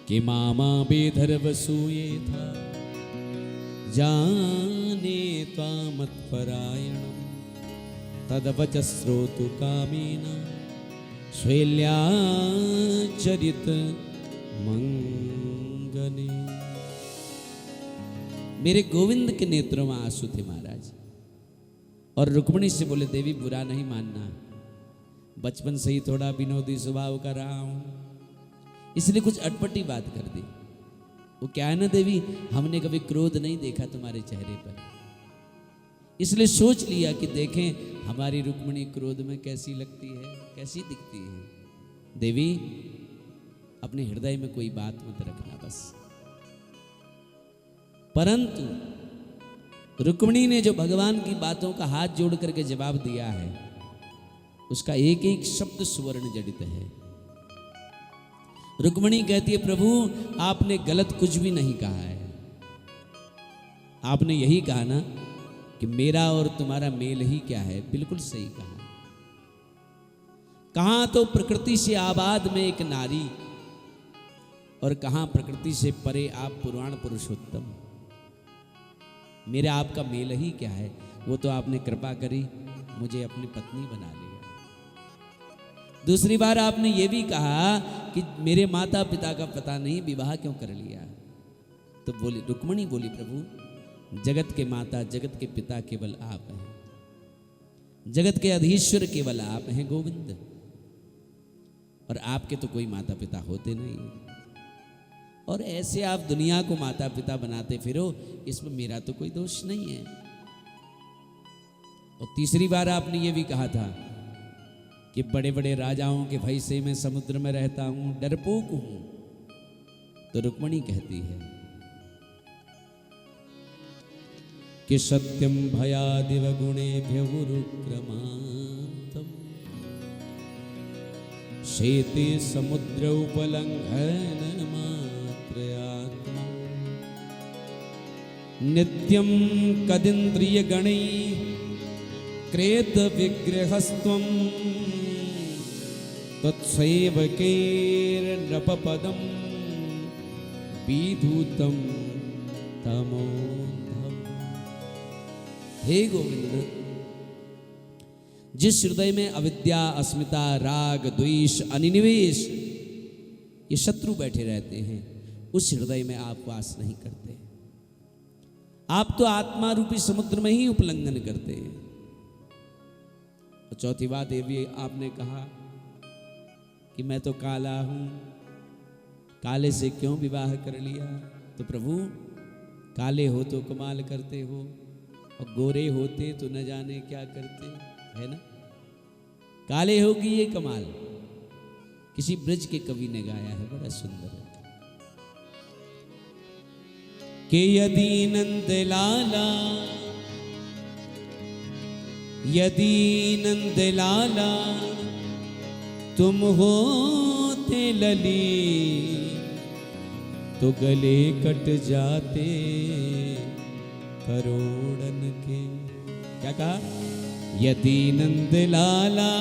कि मामा बेधर्वसूये था जाने त्वामत्परायणं तदवच श्रोतु कामेन शैल्याचरित मंगने। मेरे गोविंद के नेत्रों में आंसू थे महाराज, और रुक्मिणी से बोले देवी बुरा नहीं मानना, बचपन से ही थोड़ा विनोदी स्वभाव का रहा हूं, इसलिए कुछ अटपटी बात कर दी। वो क्या है ना देवी, हमने कभी क्रोध नहीं देखा तुम्हारे चेहरे पर, इसलिए सोच लिया कि देखें हमारी रुक्मिणी क्रोध में कैसी लगती है, कैसी दिखती है। देवी अपने हृदय में कोई बात मत रखना बस। परंतु रुक्मिणी ने जो भगवान की बातों का हाथ जोड़ करके जवाब दिया है, उसका एक एक शब्द सुवर्ण जड़ित है। रुक्मिणी कहती है प्रभु आपने गलत कुछ भी नहीं कहा है, आपने यही कहा ना कि मेरा और तुम्हारा मेल ही क्या है, बिल्कुल सही कहा। कहां तो प्रकृति से आबाद में एक नारी, और कहां प्रकृति से परे आप पुराण पुरुषोत्तम। मेरा आपका मेल ही क्या है, वो तो आपने कृपा करी मुझे अपनी पत्नी बना लिया। दूसरी बार आपने ये भी कहा कि मेरे माता पिता का पता नहीं, विवाह क्यों कर लिया। तो बोली रुक्मिणी बोली प्रभु जगत के माता जगत के पिता केवल आप हैं, जगत के अधीश्वर केवल आप हैं गोविंद, और आपके तो कोई माता पिता होते नहीं, और ऐसे आप दुनिया को माता पिता बनाते फिरो, इसमें मेरा तो कोई दोष नहीं है। और तीसरी बार आपने ये भी कहा था कि बड़े बड़े राजाओं के भय से मैं समुद्र में रहता हूं, डरपोक हूं। तो रुक्मिणी कहती है कि सत्यम भयादिव गुणेभ्यो गुरुक्रमांतम शेते समुद्र उपलंघन मात्रयात्मा नित्यं कदिन्द्रिय गणै क्रेत विग्रहस्त्वं तत्सेवकैर्नृपपदं विधूतं तमोऽन्धम्। हे गोविंद, जिस हृदय में अविद्या अस्मिता राग द्वेष अनिनिवेश ये शत्रु बैठे रहते हैं, उस हृदय में आप वास नहीं करते। आप तो आत्मा रूपी समुद्र में ही उपलंघन करते हैं। और चौथी बात ये भी आपने कहा कि मैं तो काला हूं, काले से क्यों विवाह कर लिया। तो प्रभु काले हो तो कमाल करते हो, और गोरे होते तो न जाने क्या करते, है ना। काले होगी ये कमाल, किसी ब्रज के कवि ने गाया है, बड़ा सुंदर है कि यदि नंद लाला तुम होते लली तो गले कट जाते करोड़न के। क्या कहा, यदि नंद लाला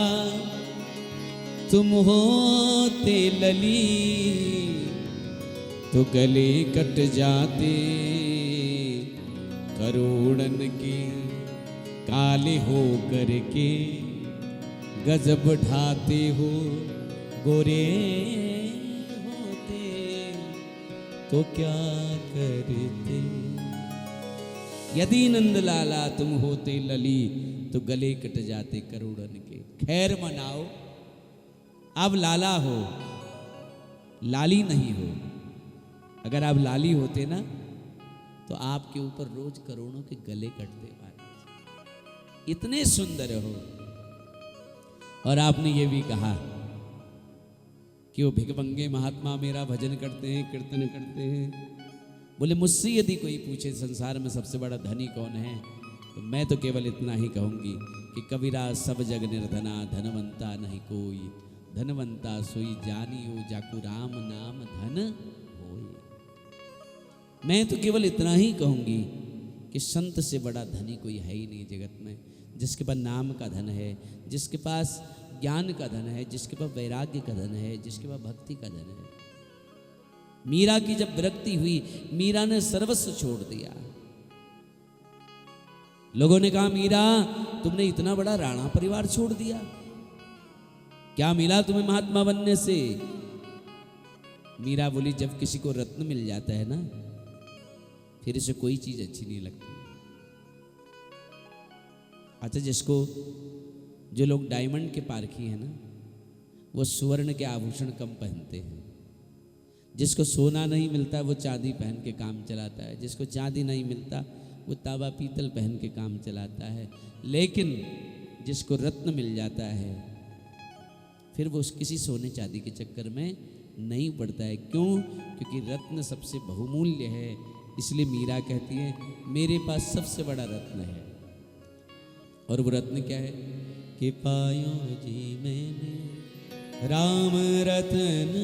तुम होते लली तो गले कट जाते करोड़न के। काले हो करके गजब ढाते हो, गोरे होते तो क्या करते। यदि नंदलाला तुम होते लली तो गले कट जाते करोड़न के। खैर मनाओ, अब लाला हो, लाली नहीं हो। अगर आप लाली होते ना तो आपके ऊपर रोज करोड़ों के गले कटते महाराज, इतने सुंदर हो। और आपने ये भी कहा कि वो भिखमंगे महात्मा मेरा भजन करते हैं, कीर्तन करते हैं। बोले मुझसे यदि कोई पूछे संसार में सबसे बड़ा धनी कौन है, तो मैं तो केवल इतना ही कहूंगी कि कबीरा सब जग निर्धना धनवंता नहीं कोई, धनवंता सोई जानियो जाकू राम नाम धन होई। मैं तो केवल इतना ही कहूंगी कि संत से बड़ा धनी कोई है ही नहीं जगत में, जिसके पास नाम का धन है, जिसके पास ज्ञान का धन है, जिसके पास वैराग्य का धन है, जिसके पास भक्ति का धन है। मीरा की जब विरक्ति हुई, मीरा ने सर्वस्व छोड़ दिया। लोगों ने कहा, मीरा तुमने इतना बड़ा राणा परिवार छोड़ दिया, क्या मिला तुम्हें महात्मा बनने से? मीरा बोली, जब किसी को रत्न मिल जाता है ना, फिर इसे कोई चीज अच्छी नहीं लगती। अच्छा, जिसको जो लोग डायमंड के पारखी है ना, वो स्वर्ण के आभूषण कम पहनते हैं। जिसको सोना नहीं मिलता वो चांदी पहन के काम चलाता है, जिसको चांदी नहीं मिलता वो तांबा पीतल पहन के काम चलाता है। लेकिन जिसको रत्न मिल जाता है, फिर वो किसी सोने चांदी के चक्कर में नहीं पड़ता है। क्यों? क्योंकि रत्न सबसे बहुमूल्य है। इसलिए मीरा कहती है, मेरे पास सबसे बड़ा रत्न है। और वो रत्न क्या है? कि पायो जी मैंने राम रतन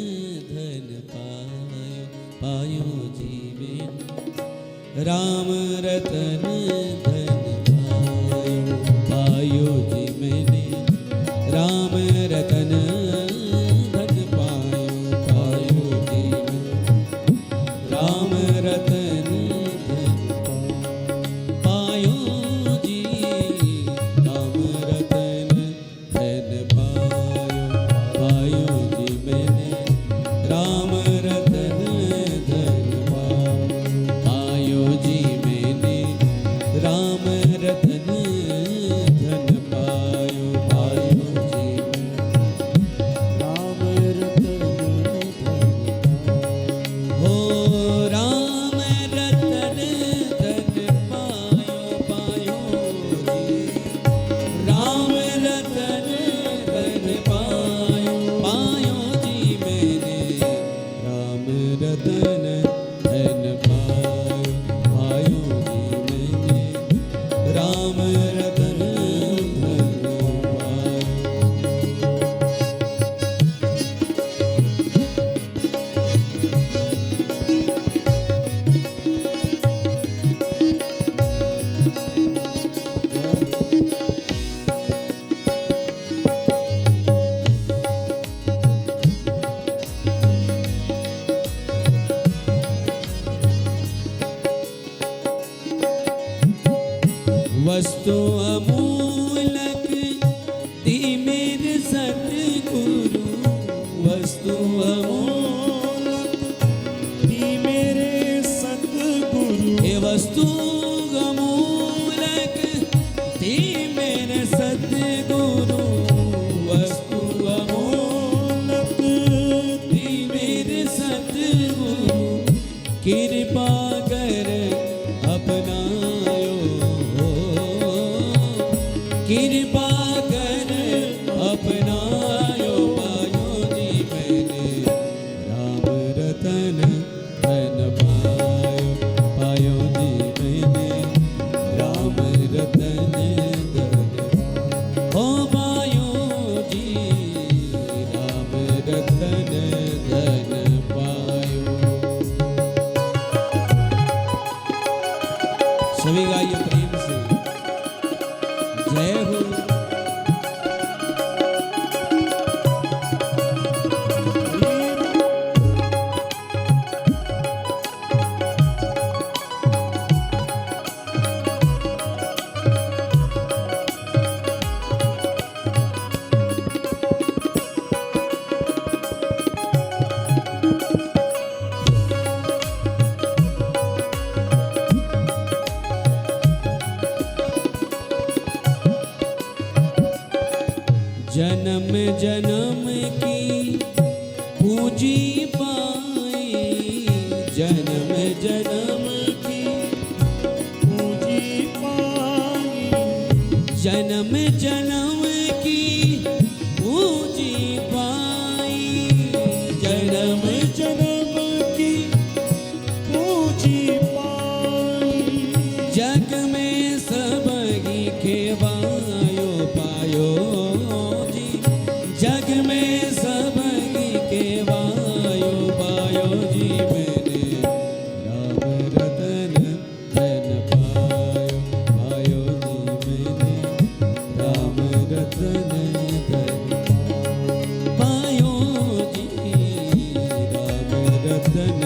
धन पायो, पायो जी मैंने राम रतन धन पायो, पायो जी मैंने राम रतन धन पायो, पायो जी मैंने राम रतन धन पायो जी, राम रतन धन पायो, पायो जी मैंने राम रतन धन पायो जी मैंने राम रतन धन पायो, पायो जी राम रतन धन हो, राम रतन धन पायो, पायो जी राम रतन धन पायो, पायो जी मैंने राम रतन धन पायो, पायो जी मैंने राम रतन धन पायो। वस्तु अमूलक दी मेरे सतगुरु, वस्तु अमूलक दी मेरे सतगुरु, हे वस्तु अमूलक दी मेरे सतगुरु, वस्तु अमूलक दी मेरे सतगुरु, कृपा कर अपनायो, कृपा कर अपनायो, पायो जी मैंने राम रतन धन पायो, पायो जी मैंने राम रतन धन हो, पायो जी राम रतन धन पायो। सभी गाइए प्रेम से जय हो। जन्म जन्म की पूजी पाई, जन्म जन्म की पूजी पाई, जन्म जन्म की पूजी पाई, जन्म जन्म की पूजी पाई, जग में सब ही खेवायो, पायो जग में सब ही केवायो, पायो जी मैंने राम रतन धन पायो, पायो जी मैंने राम रतन धन पायो जी राम रतन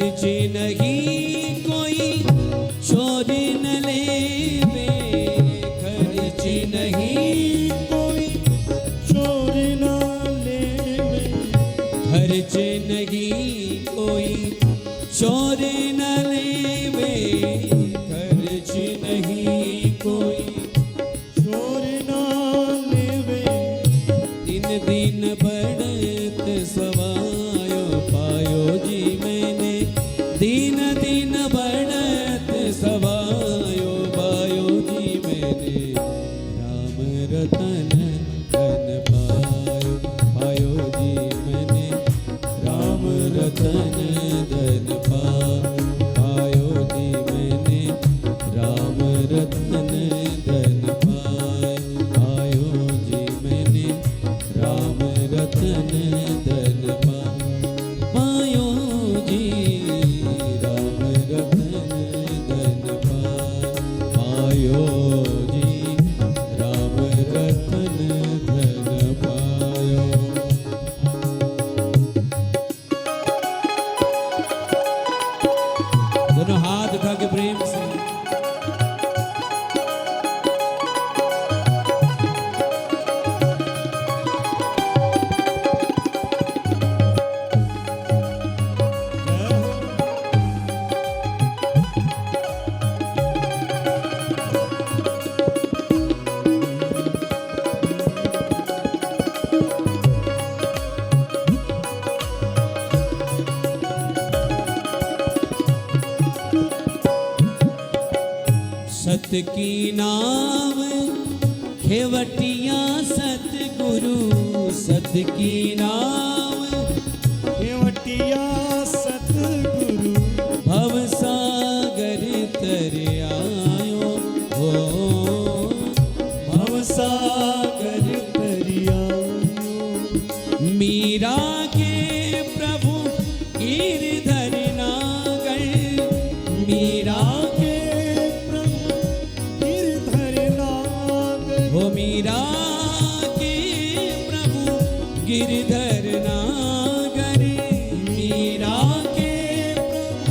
खर्चे नहीं कोई छोड़ न लेवे, खर्चे नहीं कोई छोड़ न लेवे, खर्चे नहीं कोई छोड़ न लेवे, खर्च नहीं कोई छोड़ न लेवे। दिन दिन बढ़त सवायो पायो जी मैंने, दिन दिन बढ़त सवायो पायो जी मैंने, राम रतन धन पायो पायो जी मैंने, राम रतन धन पायो जी मैंने, राम रतन धन पायो जी मैंने, राम रतन धन पायो जी, राम रतन धन पायो जी, राम रतन धन पायो। दोनों हाथ उठा के प्रेम से सत की नाम खेवटिया सतगुरु, सत की नाम केवटिया सतगुरु, भव सागर तर आयो हो, भव सागर तरियायो। मीरा के प्रभु गिरधर नागर, मीरा के प्रभु गिरधर नागर, हो मीरा के प्रभु गिरधर नागर, मीरा के प्रभु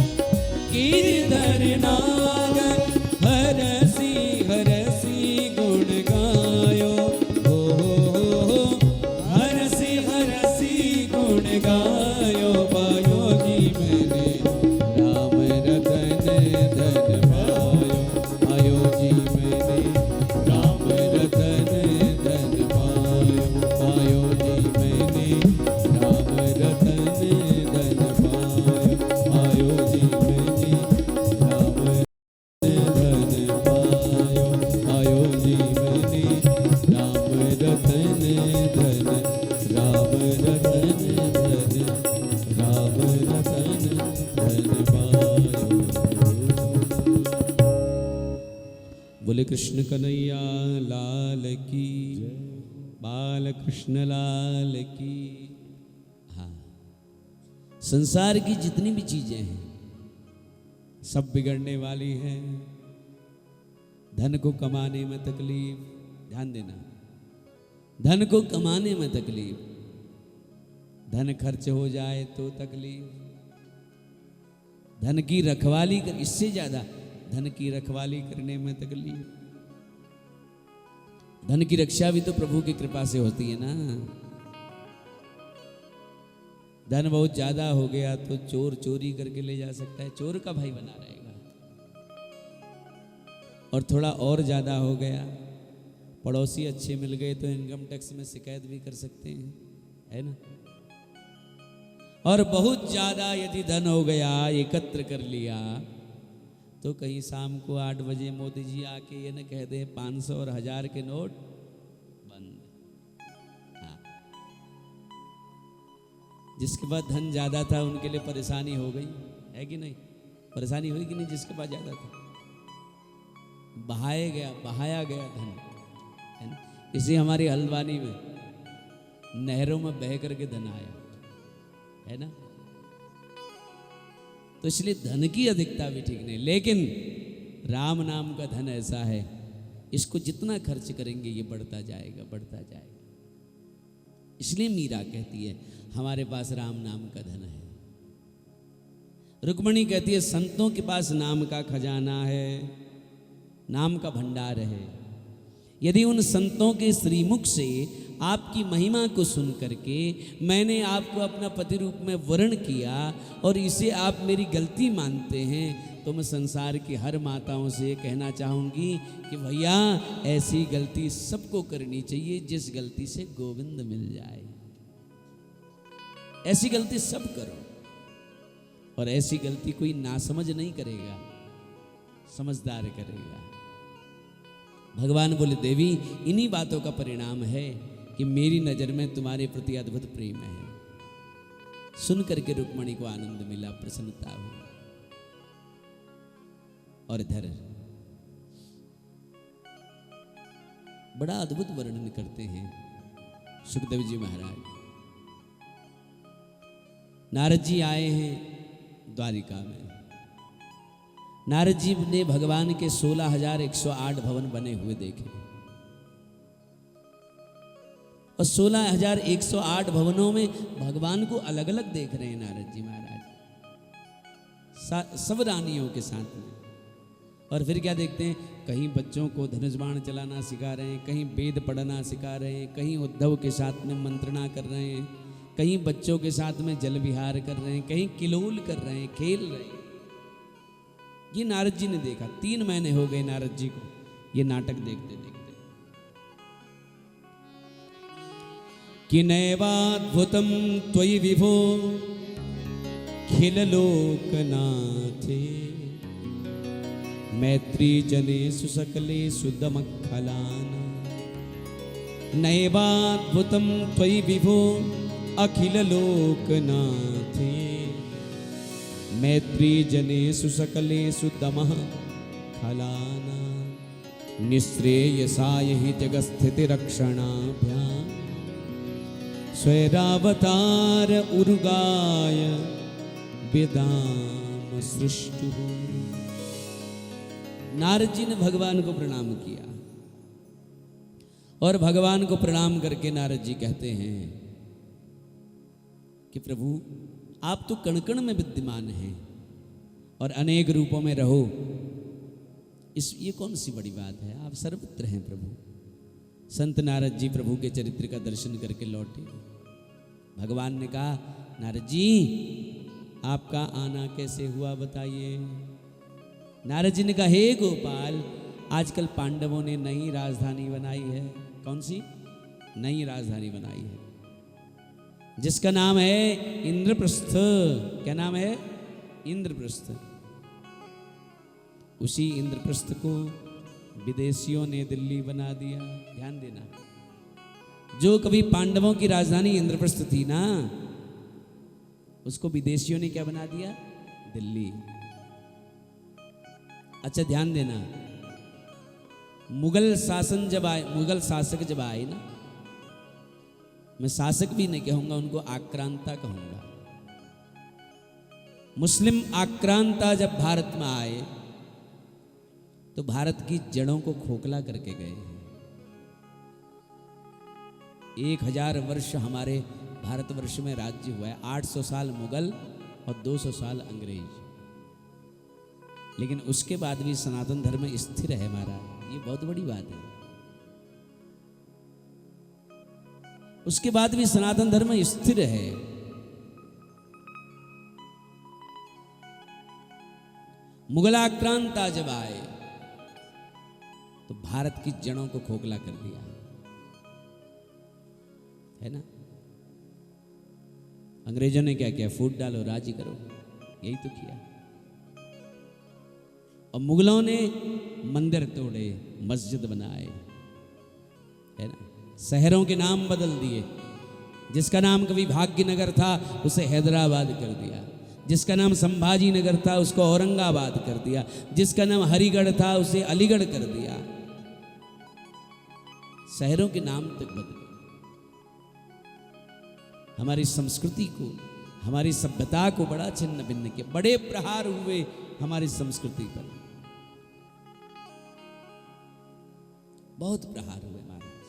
गिरधर नागर, हरसी हरसी गुण गायो हो, हरसी हरसी गुण गायो पायो जी मैंने, राम रतन धन पायो पायो जी मैंने, राम रतन धन पायो पायो जी मैंने, राम रतन धन पायो पायो जी मैंने, राम धन पायो पायो जी मैंने, राम रतन धन, राम रतन धन, राम रतन धन पायो। बोले कृष्ण कन्हैया लाल की, बाल कृष्ण लाल की। हाँ, संसार की जितनी भी चीजें हैं सब बिगड़ने वाली हैं। धन को कमाने में तकलीफ, ध्यान देना, धन को कमाने में तकलीफ, धन खर्च हो जाए तो तकलीफ, धन की रखवाली कर, इससे ज्यादा धन की रखवाली करने में तकलीफ। धन की रक्षा भी तो प्रभु की कृपा से होती है ना। धन बहुत ज्यादा हो गया तो चोर चोरी करके ले जा सकता है, चोर का भाई बना रहेगा। और थोड़ा और ज्यादा हो गया, पड़ोसी अच्छे मिल गए तो इनकम टैक्स में शिकायत भी कर सकते हैं, है ना। और बहुत ज्यादा यदि धन हो गया, एकत्र कर लिया, तो कहीं शाम को 8 बजे मोदी जी आके ये न कह दे 500 और 1000 के नोट बंद। हाँ, जिसके पास धन ज्यादा था उनके लिए परेशानी हो गई, है कि नहीं? परेशानी हुई कि नहीं? जिसके पास ज्यादा था, बहाया गया धन, है ना। इसी हमारी हल्द्वानी में नहरों में बह करके धन आया, है ना। तो इसलिए धन की अधिकता भी ठीक नहीं, लेकिन राम नाम का धन ऐसा है, इसको जितना खर्च करेंगे ये बढ़ता जाएगा, बढ़ता जाएगा। इसलिए मीरा कहती है हमारे पास राम नाम का धन है। रुक्मणी कहती है संतों के पास नाम का खजाना है, नाम का भंडार है। यदि उन संतों के श्रीमुख से आपकी महिमा को सुन करके मैंने आपको अपना पति रूप में वर्ण किया और इसे आप मेरी गलती मानते हैं, तो मैं संसार की हर माताओं से ये कहना चाहूँगी कि भैया ऐसी गलती सबको करनी चाहिए जिस गलती से गोविंद मिल जाए। ऐसी गलती सब करो, और ऐसी गलती कोई नासमझ नहीं करेगा, समझदार करेगा। भगवान बोले देवी इन्हीं बातों का परिणाम है कि मेरी नज़र में तुम्हारे प्रति अद्भुत प्रेम है। सुन करके रुक्मणी को आनंद मिला, प्रसन्नता हुई। और इधर बड़ा अद्भुत वर्णन करते हैं सुखदेव जी महाराज। नारद जी आए हैं द्वारिका में। नारद जी ने भगवान के 16,108 भवन बने हुए देखे, और 16,108 भवनों में भगवान को अलग अलग देख रहे हैं नारद जी महाराज, सब रानियों के साथ में। और फिर क्या देखते हैं, कहीं बच्चों को धनुष बाण चलाना सिखा रहे हैं, कहीं वेद पढ़ना सिखा रहे हैं, कहीं उद्धव के साथ में मंत्रणा कर रहे हैं, कहीं बच्चों के साथ में जल विहार कर रहे हैं, कहीं किलोल कर रहे हैं, खेल रहे हैं। ये नारद जी ने देखा। 3 महीने हो गए नारद जी को ये नाटक देखते देखते। कि नैवाद्भुतम त्वयि विभो खिल लोकनाथे, मैत्री जनेषु सकलेषु दमखलाना। नैवाद्भुतम त्वयि विभो अखिल लोकनाथे, मैत्री जनेषु सकलेषु दमः खलाना। निःश्रेयसाय हि जगत्स्थिति रक्षणाभ्यां, स्वैरावतार उरुगाय विदाम सृष्टु। नारद जी ने भगवान को प्रणाम किया, और भगवान को प्रणाम करके नारद जी कहते हैं कि प्रभु आप तो कण कण में विद्यमान हैं और अनेक रूपों में रहो, ये कौन सी बड़ी बात है, आप सर्वत्र हैं प्रभु। संत नारद जी प्रभु के चरित्र का दर्शन करके लौटे। भगवान ने कहा नारद जी आपका आना कैसे हुआ बताइए। नारद जी ने कहा हे गोपाल, आजकल पांडवों ने नई राजधानी बनाई है। कौन सी नई राजधानी बनाई है? जिसका नाम है इंद्रप्रस्थ। क्या नाम है? इंद्रप्रस्थ। उसी इंद्रप्रस्थ को विदेशियों ने दिल्ली बना दिया। ध्यान देना, जो कभी पांडवों की राजधानी इंद्रप्रस्थ थी ना, उसको विदेशियों ने क्या बना दिया? दिल्ली। अच्छा ध्यान देना, मुगल शासन जब आए, मुगल शासक जब आए ना, मैं शासक भी नहीं कहूंगा, उनको आक्रांता कहूंगा। मुस्लिम आक्रांता जब भारत में आए तो भारत की जड़ों को खोखला करके गए। 1000 वर्ष हमारे भारतवर्ष में राज्य हुआ है, 800 साल मुगल और 200 साल अंग्रेज। लेकिन उसके बाद भी सनातन धर्म स्थिर है हमारा, ये बहुत बड़ी बात है। उसके बाद भी सनातन धर्म स्थिर है। मुगलाक्रांता जब आए तो भारत की जड़ों को खोखला कर दिया, है ना। अंग्रेजों ने क्या किया? फूट डालो, राजी करो, यही तो किया। और मुगलों ने मंदिर तोड़े, मस्जिद बनाए, है ना। शहरों के नाम बदल दिए। जिसका नाम कभी भाग्यनगर था उसे हैदराबाद कर दिया, जिसका नाम संभाजी नगर था उसको औरंगाबाद कर दिया, जिसका नाम हरिगढ़ था उसे अलीगढ़ कर दिया। शहरों के नाम तक बदले। हमारी संस्कृति को, हमारी सभ्यता को बड़ा छिन्न भिन्न किया। बड़े प्रहार हुए हमारी संस्कृति पर, बहुत प्रहार हुए महाराज।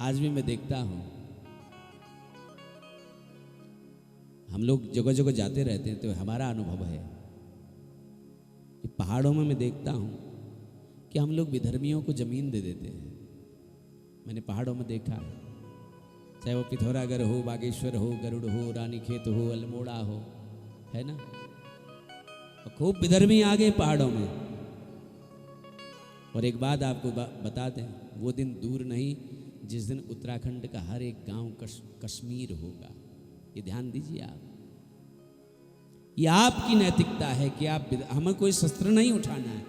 आज भी मैं देखता हूं हम लोग जगह जगह जाते रहते हैं तो हमारा अनुभव है कि पहाड़ों में मैं देखता हूँ कि हम लोग विधर्मियों को ज़मीन दे देते हैं। मैंने पहाड़ों में देखा है, चाहे वो पिथौरागढ़ हो, बागेश्वर हो, गरुड़ हो, रानीखेत हो, अल्मोड़ा हो, है ना। और खूब विधर्मी आ गए पहाड़ों में। और एक बात आपको बता दें, वो दिन दूर नहीं जिस दिन उत्तराखंड का हर एक गांव कश्मीर होगा। ये ध्यान दीजिए आप। ये आपकी नैतिकता है कि आप, हमें कोई शस्त्र नहीं उठाना है,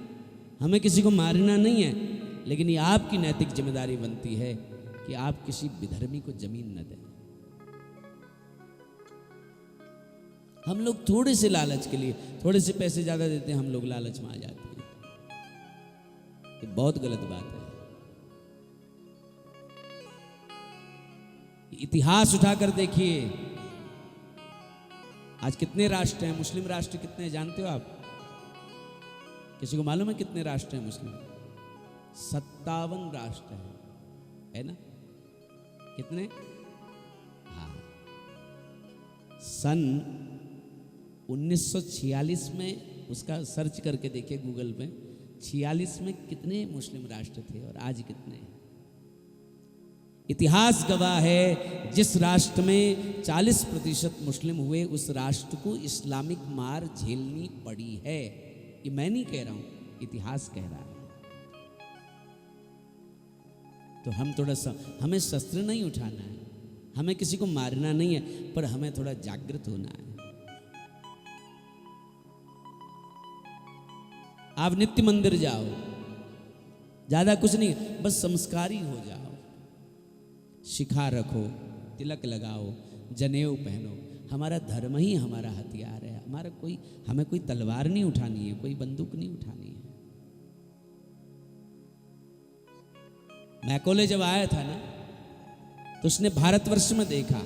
हमें किसी को मारना नहीं है, लेकिन ये आपकी नैतिक जिम्मेदारी बनती है कि आप किसी विधर्मी को जमीन न दें। हम लोग थोड़े से लालच के लिए, थोड़े से पैसे ज्यादा देते हैं, हम लोग लालच में आ जाते हैं। ये बहुत गलत बात है। इतिहास उठाकर देखिए, आज कितने राष्ट्र हैं, मुस्लिम राष्ट्र कितने हैं जानते हो आप? किसी को मालूम है कितने राष्ट्र हैं मुस्लिम? 57 राष्ट्र हैं, है ना? कितने? हाँ। सन 1946 में उसका सर्च करके देखिए गूगल पे, 46 में कितने मुस्लिम राष्ट्र थे और आज कितने? इतिहास गवाह है, जिस राष्ट्र में 40% मुस्लिम हुए उस राष्ट्र को इस्लामिक मार झेलनी पड़ी है। ये मैं नहीं कह रहा हूं, इतिहास कह रहा है। तो हम थोड़ा सा, हमें शस्त्र नहीं उठाना है, हमें किसी को मारना नहीं है, पर हमें थोड़ा जागृत होना है। आप नित्य मंदिर जाओ, ज्यादा कुछ नहीं, बस संस्कारी हो जाओ। शिखा रखो, तिलक लगाओ, जनेऊ पहनो। हमारा धर्म ही हमारा हथियार है। हमें कोई तलवार नहीं उठानी है, कोई बंदूक नहीं उठानी है। मैकोले जब आया था ना, तो उसने भारतवर्ष में देखा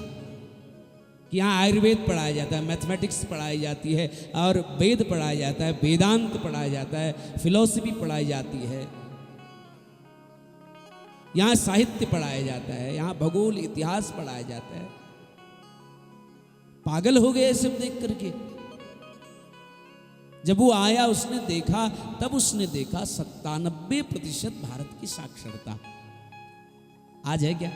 कि यहाँ आयुर्वेद पढ़ाया जाता है, मैथमेटिक्स पढ़ाई जाती है, और वेद पढ़ाया जाता है, वेदांत पढ़ाया जाता है, फिलॉसफी पढ़ाई जाती है, यहाँ साहित्य पढ़ाया जाता है, यहाँ भूगोल इतिहास पढ़ाया जाता है। पागल हो गए सब देख करके। जब वो आया, उसने देखा, तब उसने देखा 97% भारत की साक्षरता। आज है क्या?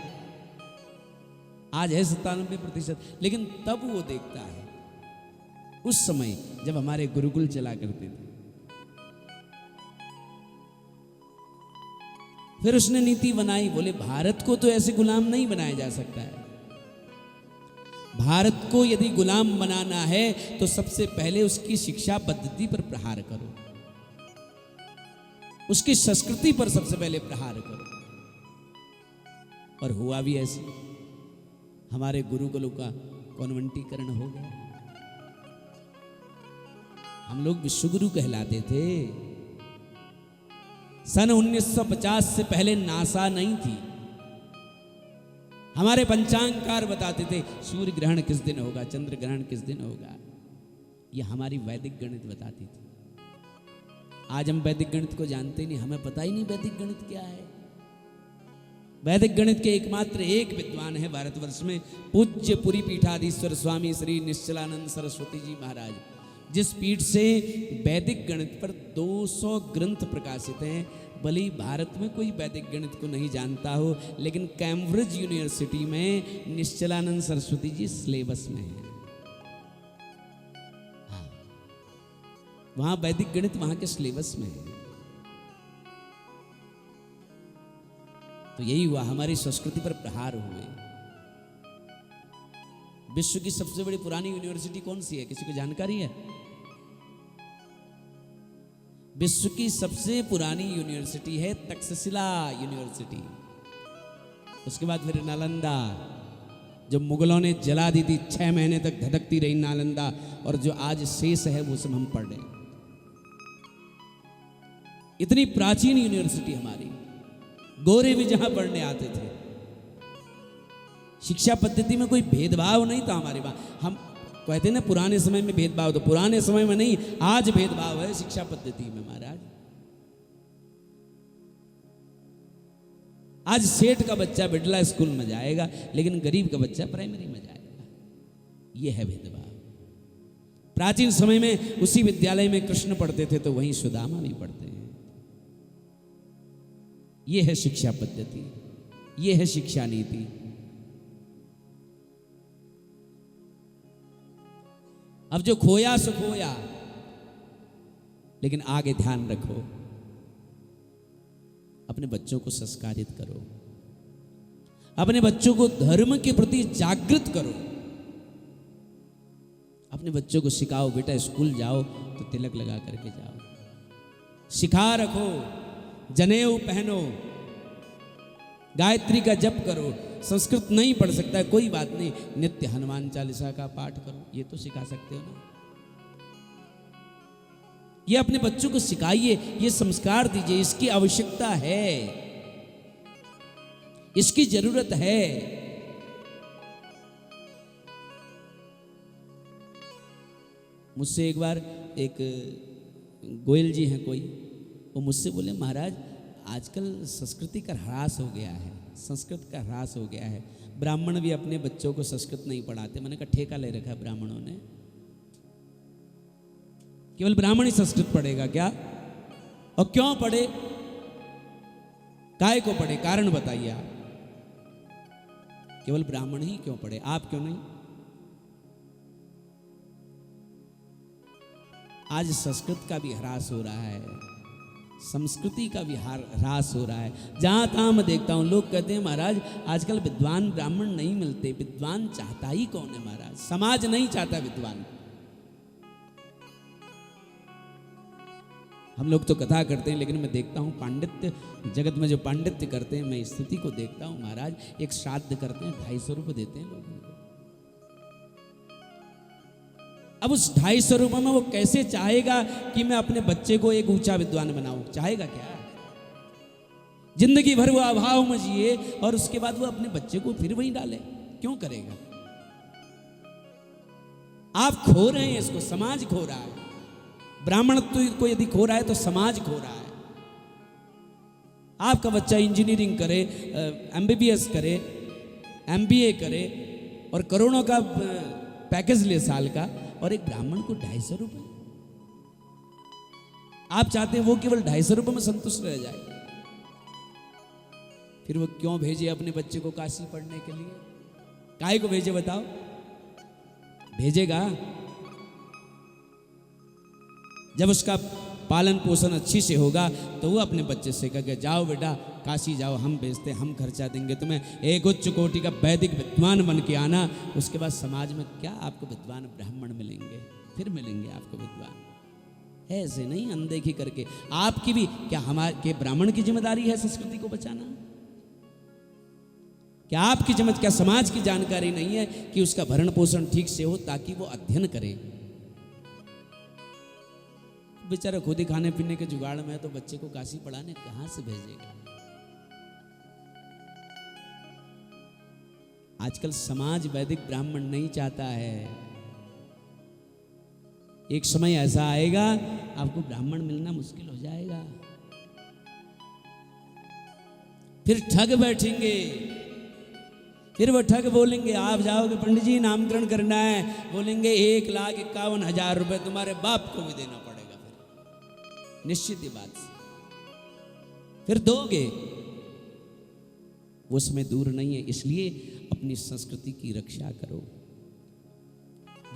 आज है 97%। लेकिन तब वो देखता है, उस समय जब हमारे गुरुकुल चला करते थे। फिर उसने नीति बनाई, बोले भारत को तो ऐसे गुलाम नहीं बनाया जा सकता है। भारत को यदि गुलाम बनाना है तो सबसे पहले उसकी शिक्षा पद्धति पर प्रहार करो, उसकी संस्कृति पर सबसे पहले प्रहार करो। और हुआ भी ऐसे, हमारे गुरुकुलों का कॉन्वेंटीकरण हो गया। हम लोग विश्वगुरु कहलाते थे। सन 1950 से पहले नासा नहीं थी। हमारे पंचांगकार बताते थे सूर्य ग्रहण किस दिन होगा, चंद्र ग्रहण किस दिन होगा। यह हमारी वैदिक गणित बताती थी। आज हम वैदिक गणित को जानते ही नहीं, हमें पता ही नहीं वैदिक गणित क्या है। वैदिक गणित के एकमात्र एक विद्वान है भारतवर्ष में, पूज्य पुरी पीठाधीश्वर स्वामी श्री निश्चलानंद सरस्वती जी महाराज, जिस पीठ से वैदिक गणित पर 200 ग्रंथ प्रकाशित हैं। भले भारत में कोई वैदिक गणित को नहीं जानता हो, लेकिन कैम्ब्रिज यूनिवर्सिटी में निश्चलानंद सरस्वती जी सिलेबस में है। हाँ, वहां वैदिक गणित वहां के सिलेबस में है। तो यही हुआ, हमारी संस्कृति पर प्रहार हुए। विश्व की सबसे बड़ी पुरानी यूनिवर्सिटी कौन सी है, किसी को जानकारी है? विश्व की सबसे पुरानी यूनिवर्सिटी है तक्षशिला यूनिवर्सिटी। उसके बाद फिर नालंदा, जो मुगलों ने जला दी थी, 6 महीने तक धधकती रही नालंदा, और जो आज शेष है वो सब हम पढ़ रहे हैं। इतनी प्राचीन यूनिवर्सिटी हमारी, गोरे भी जहां पढ़ने आते थे। शिक्षा पद्धति में कोई भेदभाव नहीं था हमारे वहां। हम कहते ना पुराने समय में भेदभाव, तो पुराने समय में नहीं, आज भेदभाव है शिक्षा पद्धति में महाराज। आज सेठ का बच्चा बिड़ला स्कूल में जाएगा, लेकिन गरीब का बच्चा प्राइमरी में जाएगा। यह है भेदभाव। प्राचीन समय में उसी विद्यालय में कृष्ण पढ़ते थे तो वहीं सुदामा भी पढ़ते हैं। ये है शिक्षा पद्धति, ये है शिक्षा नीति। अब जो खोया सो खोया, लेकिन आगे ध्यान रखो, अपने बच्चों को संस्कारित करो, अपने बच्चों को धर्म के प्रति जागृत करो, अपने बच्चों को सिखाओ, बेटा स्कूल जाओ तो तिलक लगा करके जाओ, सिखा रखो, जनेऊ पहनो, गायत्री का जप करो। संस्कृत नहीं पढ़ सकता है कोई बात नहीं, नित्य हनुमान चालीसा का पाठ करो, ये तो सिखा सकते हो ना। ये अपने बच्चों को सिखाइए, ये संस्कार दीजिए, इसकी आवश्यकता है, इसकी जरूरत है। मुझसे एक बार एक गोयल जी हैं कोई, वो मुझसे बोले महाराज आजकल संस्कृति का ह्रास हो गया है, संस्कृत का ह्रास हो गया है, ब्राह्मण भी अपने बच्चों को संस्कृत नहीं पढ़ाते। मैंने कहा ठेका ले रखा है ब्राह्मणों ने, केवल ब्राह्मण ही संस्कृत पढ़ेगा क्या? और क्यों पढ़े, काय को पढ़े, कारण बताइए आप। केवल ब्राह्मण ही क्यों पढ़े, आप क्यों नहीं? आज संस्कृत का भी ह्रास हो रहा है, संस्कृति का भी ह्रास हो रहा है। जहां तहां मैं देखता हूं लोग कहते हैं महाराज आजकल विद्वान ब्राह्मण नहीं मिलते। विद्वान चाहता ही कौन है महाराज? समाज नहीं चाहता विद्वान। हम लोग तो कथा करते हैं, लेकिन मैं देखता हूं पांडित्य जगत में जो पांडित्य करते हैं, मैं स्थिति को देखता हूं महाराज। एक श्राद्ध करते हैं 250 रुपये देते हैं लोगों को। अब उस 250 रुपये में वो कैसे चाहेगा कि मैं अपने बच्चे को एक ऊंचा विद्वान बनाऊं? चाहेगा क्या? जिंदगी भर वो अभाव में जिए और उसके बाद वो अपने बच्चे को फिर वहीं डाले, क्यों करेगा? आप खो रहे हैं इसको, समाज खो रहा है। ब्राह्मणत्व को यदि खो रहा है तो समाज खो रहा है। आपका बच्चा इंजीनियरिंग करे, एमबीबीएस करे, एमबीए करे और करोड़ों का पैकेज ले साल का, और एक ब्राह्मण को 250 रुपये। आप चाहते हैं वो केवल 250 रुपये में संतुष्ट रह जाए? फिर वो क्यों भेजे अपने बच्चे को काशी पढ़ने के लिए? काहे को भेजे बताओ? भेजेगा जब उसका पालन पोषण अच्छी से होगा तो वो अपने बच्चे से कहेगा जाओ बेटा काशी जाओ, हम भेजते, हम खर्चा देंगे तुम्हें, एक उच्च कोटि का वैदिक विद्वान बन के आना। उसके बाद समाज में क्या आपको विद्वान ब्राह्मण मिलेंगे? फिर मिलेंगे आपको विद्वान। ऐसे नहीं अनदेखी करके। आपकी भी क्या, हमारे के ब्राह्मण की जिम्मेदारी है संस्कृति को बचाना? क्या आपकी जिम्मेदारी, क्या समाज की जानकारी नहीं है कि उसका भरण पोषण ठीक से हो ताकि वो अध्ययन करे? बेचारा खुद ही खाने पीने के जुगाड़ में है तो बच्चे को काशी पढ़ाने कहां से भेजेगा? आजकल समाज वैदिक ब्राह्मण नहीं चाहता है। एक समय ऐसा आएगा आपको ब्राह्मण मिलना मुश्किल हो जाएगा। फिर ठग बैठेंगे, फिर वो ठग बोलेंगे आप जाओगे पंडित जी नामकरण करना है, बोलेंगे 1,51,000 रुपए तुम्हारे बाप को भी देना पड़ेगा। फिर निश्चित ही बात से फिर दोगे, वो समय दूर नहीं है। इसलिए अपनी संस्कृति की रक्षा करो।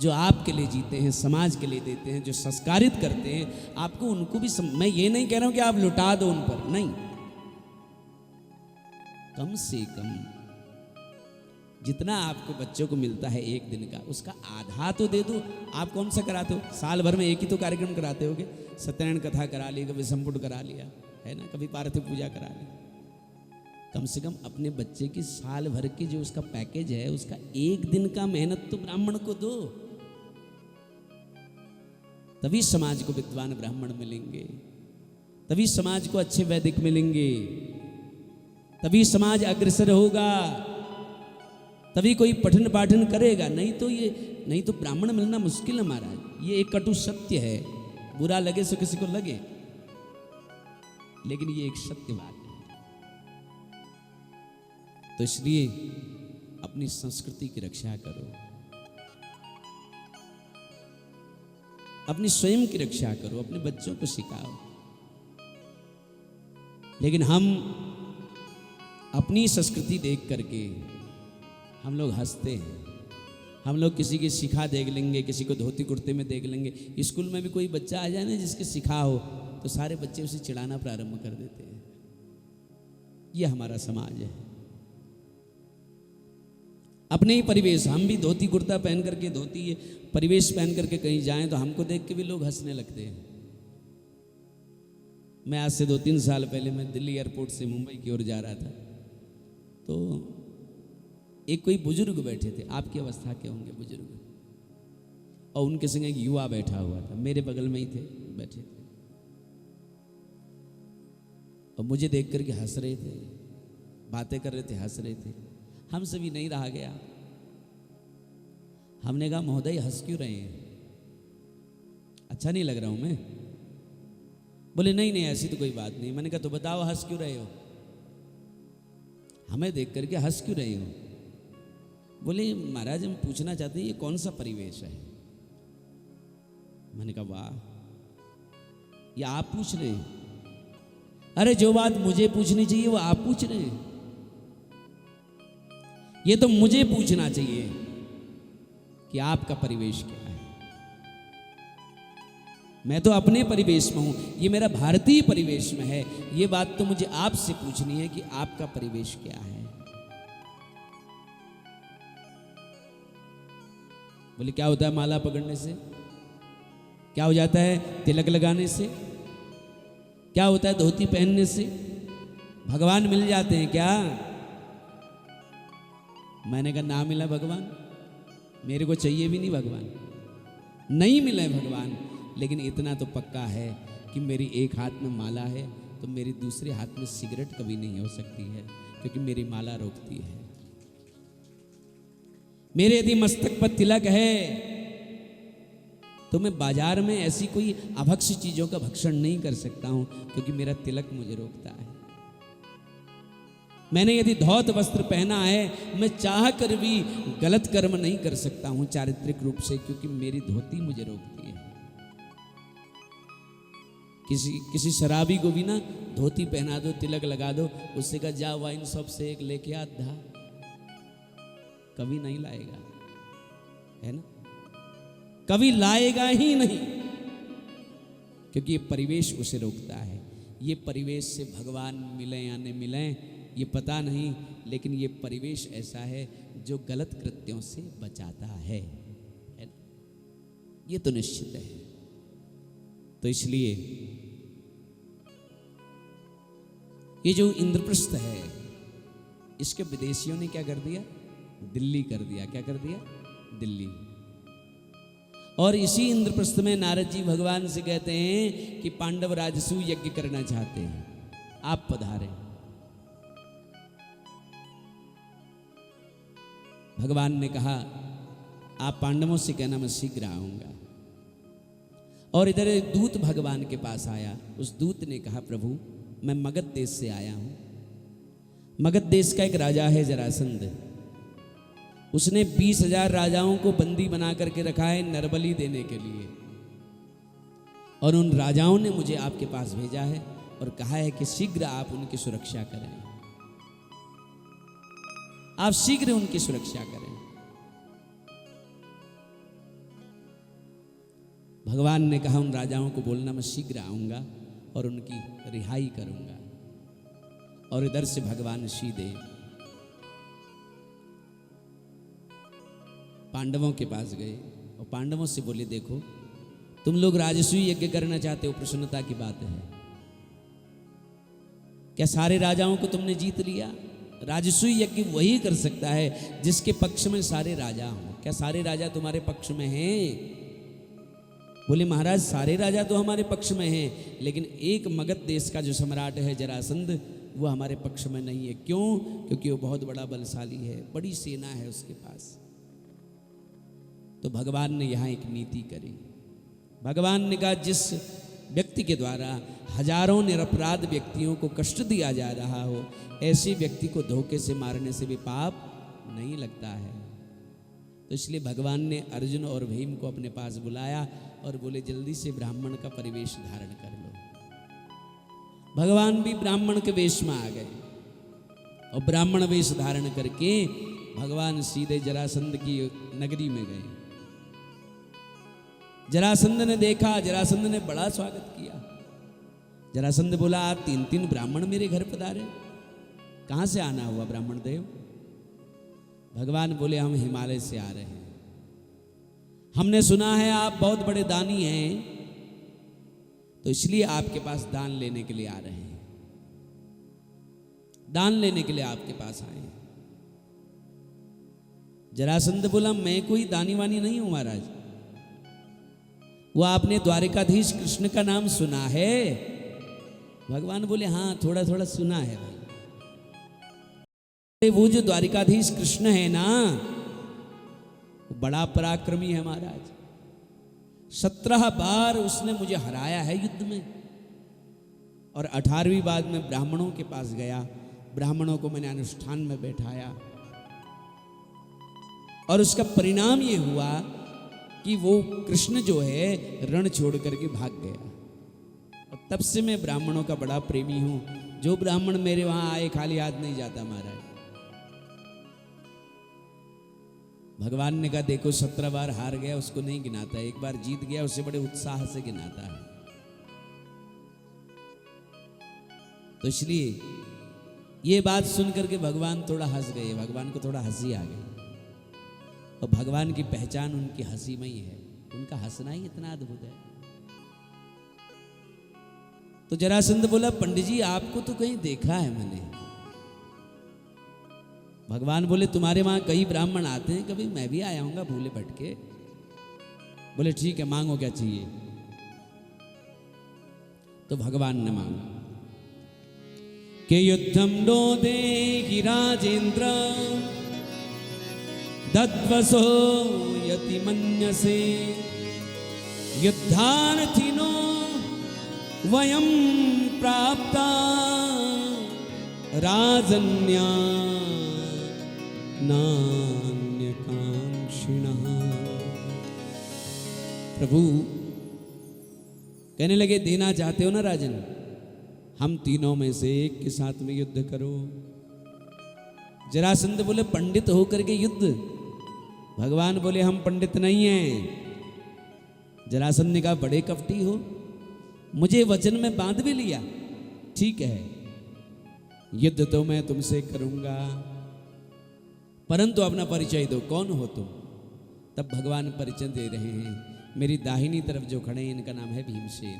जो आपके लिए जीते हैं, समाज के लिए देते हैं, जो संस्कारित करते हैं, आपको उनको भी मैं ये नहीं कह रहा हूं कि आप लुटा दो उन पर, नहीं, कम से कम जितना आपको बच्चों को मिलता है एक दिन का, उसका आधा तो दे दो। आप कौन सा कराते हो? साल भर में एक ही तो कार्यक्रम कराते होगे। सत्यनारायण कथा करा ली, कभी संपुट करा लिया है ना, कभी पार्थिव पूजा करा ली। कम से कम अपने बच्चे की साल भर की जो उसका पैकेज है, उसका एक दिन का मेहनत तो ब्राह्मण को दो। तभी समाज को विद्वान ब्राह्मण मिलेंगे, तभी समाज को अच्छे वैदिक मिलेंगे, तभी समाज अग्रसर होगा, तभी कोई पठन पाठन करेगा। नहीं तो ब्राह्मण मिलना मुश्किल है महाराज। ये एक कटु सत्य है, बुरा लगे सो किसी को लगे, लेकिन ये एक सत्य बात है। तो इसलिए अपनी संस्कृति की रक्षा करो। अपनी स्वयं की रक्षा करो, अपने बच्चों को सिखाओ। लेकिन हम अपनी संस्कृति देख करके हम लोग हंसते हैं। हम लोग किसी की शिखा देख लेंगे, किसी को धोती कुर्ते में देख लेंगे। स्कूल में भी कोई बच्चा आ जाए ना जिसके शिखा हो, तो सारे बच्चे उसे चिढ़ाना प्रारंभ कर देते हैं। ये हमारा समाज है। अपने ही परिवेश, हम भी धोती कुर्ता पहन करके, धोती परिवेश पहन करके कहीं जाएं तो हमको देख के भी लोग हंसने लगते हैं। मैं आज से 2-3 साल पहले मैं दिल्ली एयरपोर्ट से मुंबई की ओर जा रहा था, तो एक कोई बुजुर्ग बैठे थे, आपकी अवस्था के होंगे बुजुर्ग, और उनके संग एक युवा बैठा हुआ था, मेरे बगल में ही थे, बैठे थे, और मुझे देख करके हंस रहे थे, बातें कर रहे थे, हंस रहे थे। हमसे भी नहीं रहा गया। हमने कहा महोदय हंस क्यों रहे हैं, अच्छा नहीं लग रहा हूं मैं? बोले नहीं नहीं ऐसी तो कोई बात नहीं। मैंने कहा तो बताओ हंस क्यों रहे हो, हमें देख करके हंस क्यों रहे हो? बोले महाराज हम पूछना चाहते हैं ये कौन सा परिवेश है। मैंने कहा वाह, ये आप पूछ रहे हैं? अरे जो बात मुझे पूछनी चाहिए वो आप पूछ रहे हैं। ये तो मुझे पूछना चाहिए कि आपका परिवेश क्या है। मैं तो अपने परिवेश में हूं, ये मेरा भारतीय परिवेश में है। ये बात तो मुझे आपसे पूछनी है कि आपका परिवेश क्या है। बोले क्या होता है माला पकड़ने से, क्या हो जाता है तिलक लगाने से, क्या होता है धोती पहनने से, भगवान मिल जाते हैं क्या? मैंने कहा ना मिला भगवान, मेरे को चाहिए भी नहीं भगवान, नहीं मिले भगवान। लेकिन इतना तो पक्का है कि मेरी एक हाथ में माला है तो मेरी दूसरे हाथ में सिगरेट कभी नहीं हो सकती है, क्योंकि मेरी माला रोकती है। मेरे यदि मस्तक पर तिलक है तो मैं बाजार में ऐसी कोई अभक्ष्य चीजों का भक्षण नहीं कर सकता हूं, क्योंकि मेरा तिलक मुझे रोकता है। मैंने यदि धौत वस्त्र पहना है, मैं चाह कर भी गलत कर्म नहीं कर सकता हूं चारित्रिक रूप से, क्योंकि मेरी धोती मुझे रोकती है। किसी शराबी को भी ना धोती पहना दो, तिलक लगा दो, उससे कहा जा वाइन शॉप से एक लेके आधा, कभी नहीं लाएगा, है ना, कभी लाएगा ही नहीं, क्योंकि ये परिवेश उसे रोकता है। ये परिवेश से भगवान मिले या न मिले ये पता नहीं, लेकिन ये परिवेश ऐसा है जो गलत कृत्यों से बचाता है ना? ये तो निश्चित है। तो इसलिए ये जो इंद्रप्रस्थ है, इसके विदेशियों ने क्या कर दिया? दिल्ली कर दिया। क्या कर दिया? दिल्ली। और इसी इंद्रप्रस्थ में नारद जी भगवान से कहते हैं कि पांडव राजसूय यज्ञ करना चाहते हैं, आप पधारें। भगवान ने कहा आप पांडवों से कहना मैं शीघ्र आऊंगा। और इधर एक दूत भगवान के पास आया। उस दूत ने कहा प्रभु मैं मगध देश से आया हूं। मगध देश का एक राजा है जरासंध, उसने 20,000 राजाओं को बंदी बना करके रखा है नरबली देने के लिए, और उन राजाओं ने मुझे आपके पास भेजा है और कहा है कि शीघ्र आप उनकी सुरक्षा करें, आप शीघ्र उनकी सुरक्षा करें। भगवान ने कहा उन राजाओं को बोलना मैं शीघ्र आऊंगा और उनकी रिहाई करूंगा। और इधर से भगवान सीधे पांडवों के पास गए और पांडवों से बोले देखो तुम लोग राजसूय यज्ञ करना चाहते हो, प्रसन्नता की बात है। क्या सारे राजाओं को तुमने जीत लिया? राजसूय यज्ञ वही कर सकता है जिसके पक्ष में सारे राजा हों। क्या सारे राजा तुम्हारे पक्ष में हैं? बोले महाराज सारे राजा तो हमारे पक्ष में हैं, लेकिन एक मगध देश का जो सम्राट है जरासंध वो हमारे पक्ष में नहीं है। क्यों? क्योंकि वो बहुत बड़ा बलशाली है, बड़ी सेना है उसके पास। तो भगवान ने यहाँ एक नीति करी। भगवान ने कहा जिस व्यक्ति के द्वारा हजारों निरपराध व्यक्तियों को कष्ट दिया जा रहा हो, ऐसे व्यक्ति को धोखे से मारने से भी पाप नहीं लगता है। तो इसलिए भगवान ने अर्जुन और भीम को अपने पास बुलाया और बोले जल्दी से ब्राह्मण का परिवेश धारण कर लो। भगवान भी ब्राह्मण के वेश में आ गए और ब्राह्मण वेश धारण करके भगवान सीधे जरासंध की नगरी में गए। जरासंध ने देखा, जरासंध ने बड़ा स्वागत किया। जरासंध बोला आप 3 ब्राह्मण मेरे घर पधारे, कहां से आना हुआ ब्राह्मण देव? भगवान बोले हम हिमालय से आ रहे हैं, हमने सुना है आप बहुत बड़े दानी हैं, तो इसलिए आपके पास दान लेने के लिए आ रहे हैं, दान लेने के लिए आपके पास आए हैं। जरासंध बोला मैं कोई दानी वानी नहीं हूं महाराज, वो आपने द्वारिकाधीश कृष्ण का नाम सुना है? भगवान बोले हाँ थोड़ा थोड़ा सुना है भाई। वो जो द्वारिकाधीश कृष्ण है ना, वो बड़ा पराक्रमी है महाराज। 17 बार उसने मुझे हराया है युद्ध में, और 18वीं बार में ब्राह्मणों के पास गया, ब्राह्मणों को मैंने अनुष्ठान में बैठाया, और उसका परिणाम ये हुआ कि वो कृष्ण जो है रण छोड़ करके भाग गया। और तब से मैं ब्राह्मणों का बड़ा प्रेमी हूं। जो ब्राह्मण मेरे वहां आए खाली हाथ नहीं जाता महाराज। भगवान ने कहा देखो 17 बार हार गया उसको नहीं गिनाता, एक बार जीत गया उसे बड़े उत्साह से गिनाता है। तो इसलिए ये बात सुन करके भगवान थोड़ा हंस गए, भगवान को थोड़ा हंसी आ गई। और भगवान की पहचान उनकी हंसी में ही है, उनका हंसना ही इतना अद्भुत है। तो जरासंध बोला पंडित जी आपको तो कहीं देखा है मैंने। भगवान बोले तुम्हारे वहां कई ब्राह्मण आते हैं, कभी मैं भी आया हूंगा भूले भटके। बोले ठीक है मांगो क्या चाहिए। तो भगवान ने मांगा कि युद्धम नो देहि राजेंद्र दद्वसो यति मन्यसे युद्धार्थिनो वयं प्राप्ता राजन्या नान्यकांक्षिणः। प्रभु कहने लगे देना चाहते हो ना राजन, हम तीनों में से एक के साथ में युद्ध करो। जरासंध बोले पंडित होकर के युद्ध? भगवान बोले हम पंडित नहीं हैं। जरासंध ने कहा बड़े कपटी हो, मुझे वचन में बांध भी लिया। ठीक है युद्ध तो मैं तुमसे करूंगा, परंतु अपना परिचय दो, कौन हो तुम? तब भगवान परिचय दे रहे हैं। मेरी दाहिनी तरफ जो खड़े हैं इनका नाम है भीमसेन,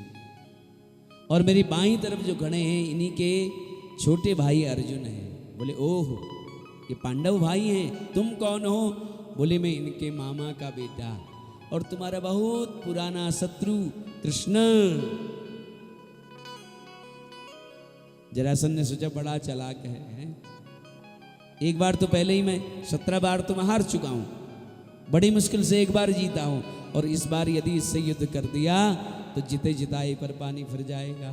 और मेरी बाईं तरफ जो खड़े हैं इन्हीं के छोटे भाई अर्जुन हैं। बोले ओह ये पांडव भाई हैं, तुम कौन हो? बोले मैं इनके मामा का बेटा और तुम्हारा बहुत पुराना शत्रु कृष्ण। जरासंध ने सोचा बड़ा चालाक है, एक बार तो पहले ही मैं 17 बार तो मैं हार चुका हूं, बड़ी मुश्किल से एक बार जीता हूं, और इस बार यदि इससे युद्ध कर दिया तो जीते जिताए पर पानी फिर जाएगा।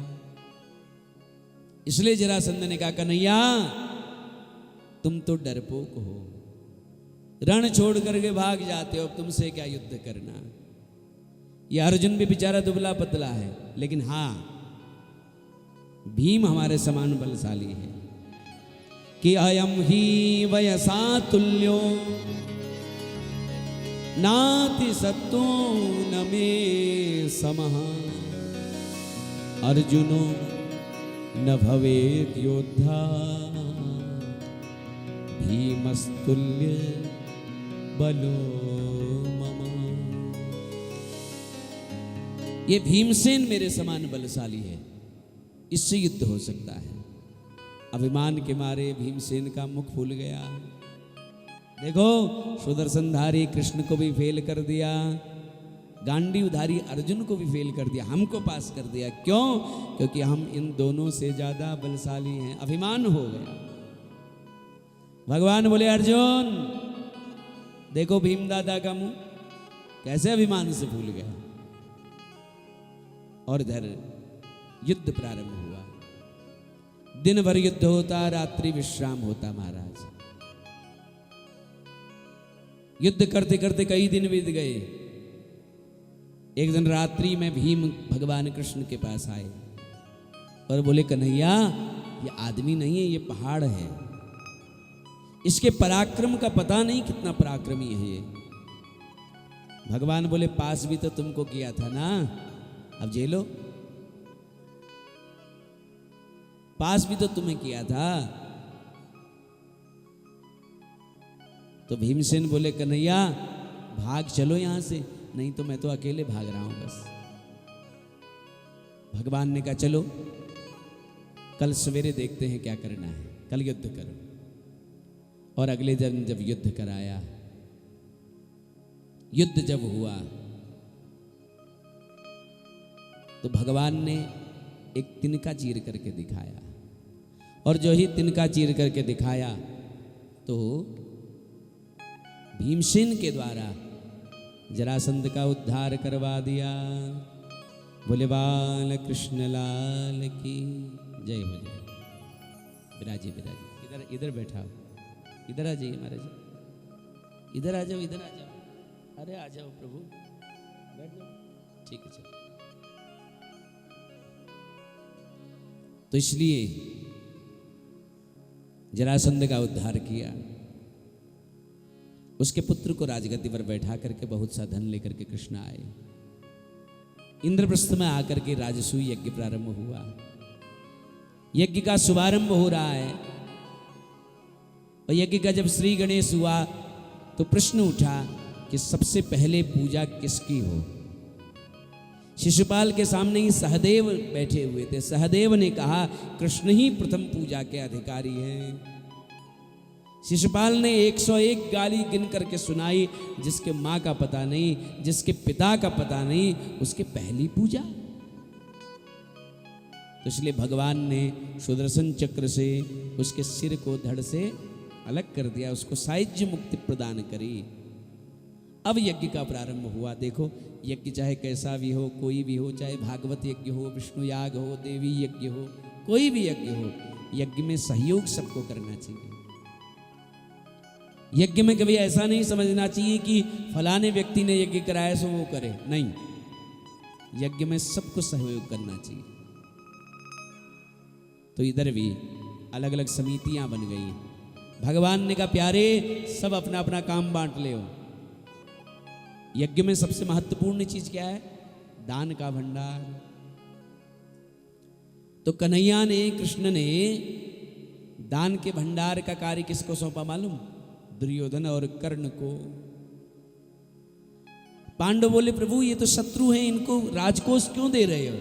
इसलिए जरासंध ने कहा कन्हैया तुम तो डरपोक हो, रण छोड़ करके भाग जाते हो, अब तुमसे क्या युद्ध करना। ये अर्जुन भी बेचारा दुबला पतला है, लेकिन हाँ भीम हमारे समान बलशाली है। कि अयम ही वयसा तुल्यो नाति सत्तो न मे समः अर्जुनो न भवेत् योद्धा भीमस्तुल्य बलो मम। ये भीमसेन मेरे समान बलशाली है, इससे युद्ध हो सकता है। अभिमान के मारे भीमसेन का मुख फूल गया। देखो सुदर्शनधारी कृष्ण को भी फेल कर दिया, गांडीवधारी अर्जुन को भी फेल कर दिया, हमको पास कर दिया। क्यों? क्योंकि हम इन दोनों से ज्यादा बलशाली हैं। अभिमान हो गया। भगवान बोले अर्जुन देखो भीम दादा का मुंह कैसे अभिमान से फूल गया। और इधर युद्ध प्रारंभ हुआ। दिन भर युद्ध होता, रात्रि विश्राम होता। महाराज युद्ध करते करते कई दिन बीत गए। एक दिन रात्रि में भीम भगवान कृष्ण के पास आए और बोले, कन्हैया ये आदमी नहीं है, ये पहाड़ है, इसके पराक्रम का पता नहीं कितना पराक्रमी है ये। भगवान बोले, पास भी तो तुमको किया था ना, अब झेलो। पास भी तो तुम्हें किया था। तो भीमसेन बोले, कन्हैया भाग चलो यहां से, नहीं तो मैं तो अकेले भाग रहा हूं बस। भगवान ने कहा, चलो कल सवेरे देखते हैं क्या करना है, कल युद्ध करो। और अगले दिन जब युद्ध कराया, युद्ध जब हुआ तो भगवान ने एक तिनका चीर करके दिखाया, और जो ही तिनका चीर करके दिखाया तो भीमसेन के द्वारा जरासंध का उद्धार करवा दिया। बोले बाल कृष्ण लाल की जय हो जय। विराजी विराजी, इधर इधर बैठा हो, इधर आ जाइए महाराज, इधर आ जाओ, इधर आ जाओ। अरे आ जाओ प्रभु, बैठ जाओ, ठीक है चलो। तो इसलिए जरासंध का उद्धार किया, उसके पुत्र को राजगद्दी पर बैठा करके बहुत सा धन लेकर के कृष्ण आए। इंद्रप्रस्थ में आकर के राजसूय यज्ञ प्रारंभ हुआ। यज्ञ का शुभारंभ हो रहा है, और यज्ञ का जब श्री गणेश हुआ तो प्रश्न उठा कि सबसे पहले पूजा किसकी हो। शिशुपाल के सामने ही सहदेव बैठे हुए थे। सहदेव ने कहा, कृष्ण ही प्रथम पूजा के अधिकारी हैं। शिशुपाल ने 101 गाली गिन करके सुनाई, जिसके माँ का पता नहीं, जिसके पिता का पता नहीं, उसके पहली पूजा। तो इसलिए भगवान ने सुदर्शन चक्र से उसके सिर को धड़ से अलग कर दिया, उसको सायुज्य मुक्ति प्रदान करी। अब यज्ञ का प्रारंभ हुआ। देखो यज्ञ चाहे कैसा भी हो, कोई भी हो, चाहे भागवत यज्ञ हो, विष्णु याग हो, देवी यज्ञ हो, कोई भी यज्ञ हो, यज्ञ में सहयोग सबको करना चाहिए। यज्ञ में कभी ऐसा नहीं समझना चाहिए कि फलाने व्यक्ति ने यज्ञ कराया सो वो करे, नहीं, यज्ञ में सबको सहयोग करना चाहिए। तो इधर भी अलग अलग समितियां बन गई। भगवान ने कहा, प्यारे सब अपना अपना काम बांट ले। यज्ञ में सबसे महत्वपूर्ण चीज क्या है? दान का भंडार। तो कन्हैया ने, कृष्ण ने दान के भंडार का कार्य किसको सौंपा मालूम? दुर्योधन और कर्ण को। पांडव बोले, प्रभु ये तो शत्रु हैं, इनको राजकोष क्यों दे रहे हो?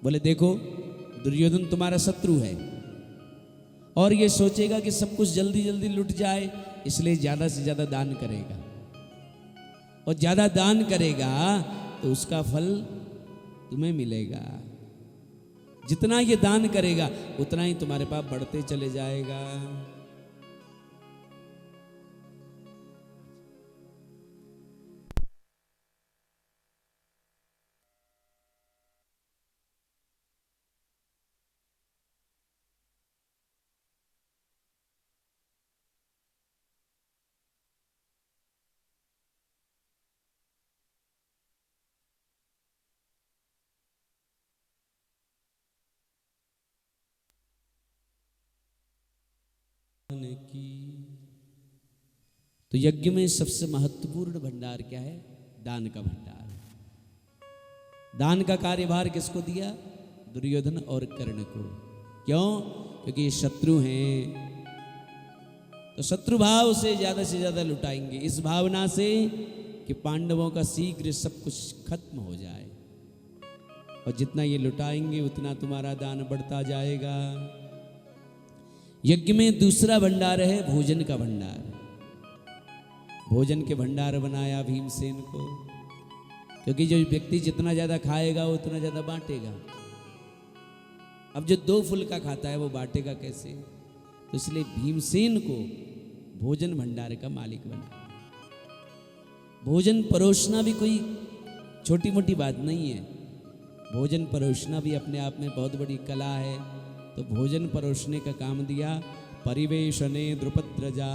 बोले, देखो दुर्योधन तुम्हारा शत्रु है और ये सोचेगा कि सब कुछ जल्दी जल्दी लुट जाए, इसलिए ज्यादा से ज्यादा दान करेगा, और ज्यादा दान करेगा तो उसका फल तुम्हें मिलेगा। जितना ये दान करेगा उतना ही तुम्हारे पास बढ़ते चले जाएगा। की तो यज्ञ में सबसे महत्वपूर्ण भंडार क्या है? दान का भंडार। दान का कार्यभार किसको दिया? दुर्योधन और कर्ण को। क्यों? क्योंकि ये शत्रु हैं, तो शत्रु भाव से ज्यादा लुटाएंगे, इस भावना से कि पांडवों का शीघ्र सब कुछ खत्म हो जाए, और जितना ये लुटाएंगे उतना तुम्हारा दान बढ़ता जाएगा। यज्ञ में दूसरा भंडार है भोजन का भंडार। भोजन के भंडार बनाया भीमसेन को, क्योंकि जो व्यक्ति जितना ज्यादा खाएगा उतना ज्यादा बांटेगा। अब जो 2 फुल्का खाता है वो बांटेगा कैसे? तो इसलिए भीमसेन को भोजन भंडार का मालिक बना। भोजन परोसना भी कोई छोटी मोटी बात नहीं है। भोजन परोसना भी अपने आप में बहुत बड़ी कला है। तो भोजन परोसने का काम दिया परिवेशने द्रुपद्रजा।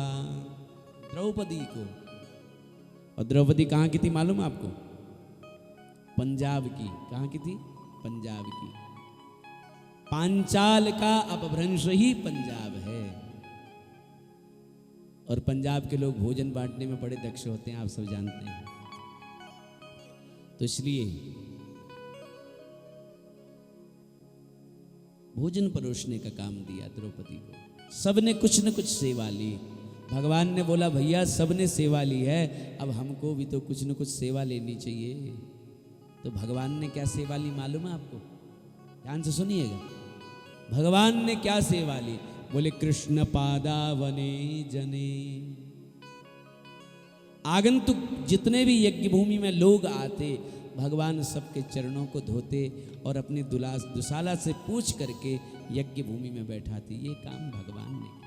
द्रौपदी को। और द्रौपदी कहाँ की थी मालूम आपको? पंजाब की। कहाँ की थी? पंजाब की। पांचाल का अपभ्रंश ही पंजाब है। और पंजाब के लोग भोजन बांटने में बड़े दक्ष होते हैं, आप सब जानते हैं। तो इसलिए भोजन परोसने का काम दिया द्रौपदी को। सबने कुछ न कुछ सेवा ली। भगवान ने बोला भैया सबने सेवा ली है, अब हमको भी तो कुछ न कुछ सेवा लेनी चाहिए। तो भगवान ने क्या सेवा ली मालूम है आपको? ध्यान से सुनिएगा। भगवान ने क्या सेवा ली? बोले कृष्ण पादावने जने। आगंतुक जितने भी यज्ञ भूमि में लोग आते, भगवान सबके चरणों को धोते और अपनी दुशाला से पूछ करके यज्ञ भूमि में बैठाते। ये काम भगवान ने किया।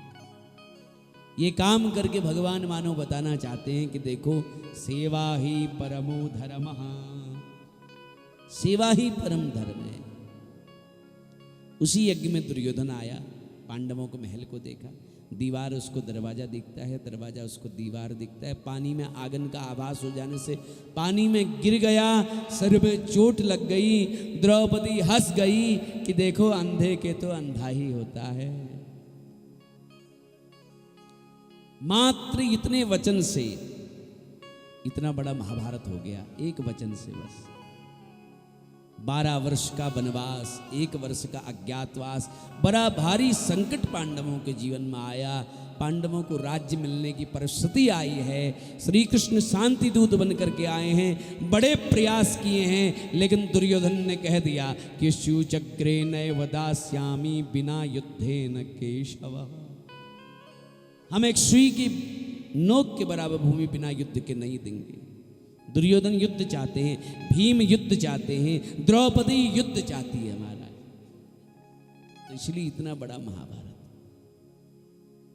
ये काम करके भगवान मानो बताना चाहते हैं कि देखो सेवा ही परमो धर्मः। सेवा ही परम धर्म है। उसी यज्ञ में दुर्योधन आया, पांडवों को महल को देखा। दीवार उसको दरवाजा दिखता है, दरवाजा उसको दीवार दिखता है। पानी में आगन का आभास हो जाने से पानी में गिर गया, सर पे चोट लग गई। द्रौपदी हंस गई कि देखो अंधे के तो अंधा ही होता है। मात्र इतने वचन से इतना बड़ा महाभारत हो गया, एक वचन से बस। 12 वर्ष का वनवास, 1 वर्ष का अज्ञातवास, बड़ा भारी संकट पांडवों के जीवन में आया। पांडवों को राज्य मिलने की परिस्थिति आई है। श्री कृष्ण शांति दूत बन करके आए हैं, बड़े प्रयास किए हैं, लेकिन दुर्योधन ने कह दिया कि शूचक्रे नैव दास्यामि बिना युद्धेन केशव। हम एक सुई की नोक के बराबर भूमि बिना युद्ध के नहीं देंगे। दुर्योधन युद्ध चाहते हैं, भीम युद्ध चाहते हैं, द्रौपदी युद्ध चाहती है हमारा। तो इसलिए इतना बड़ा महाभारत।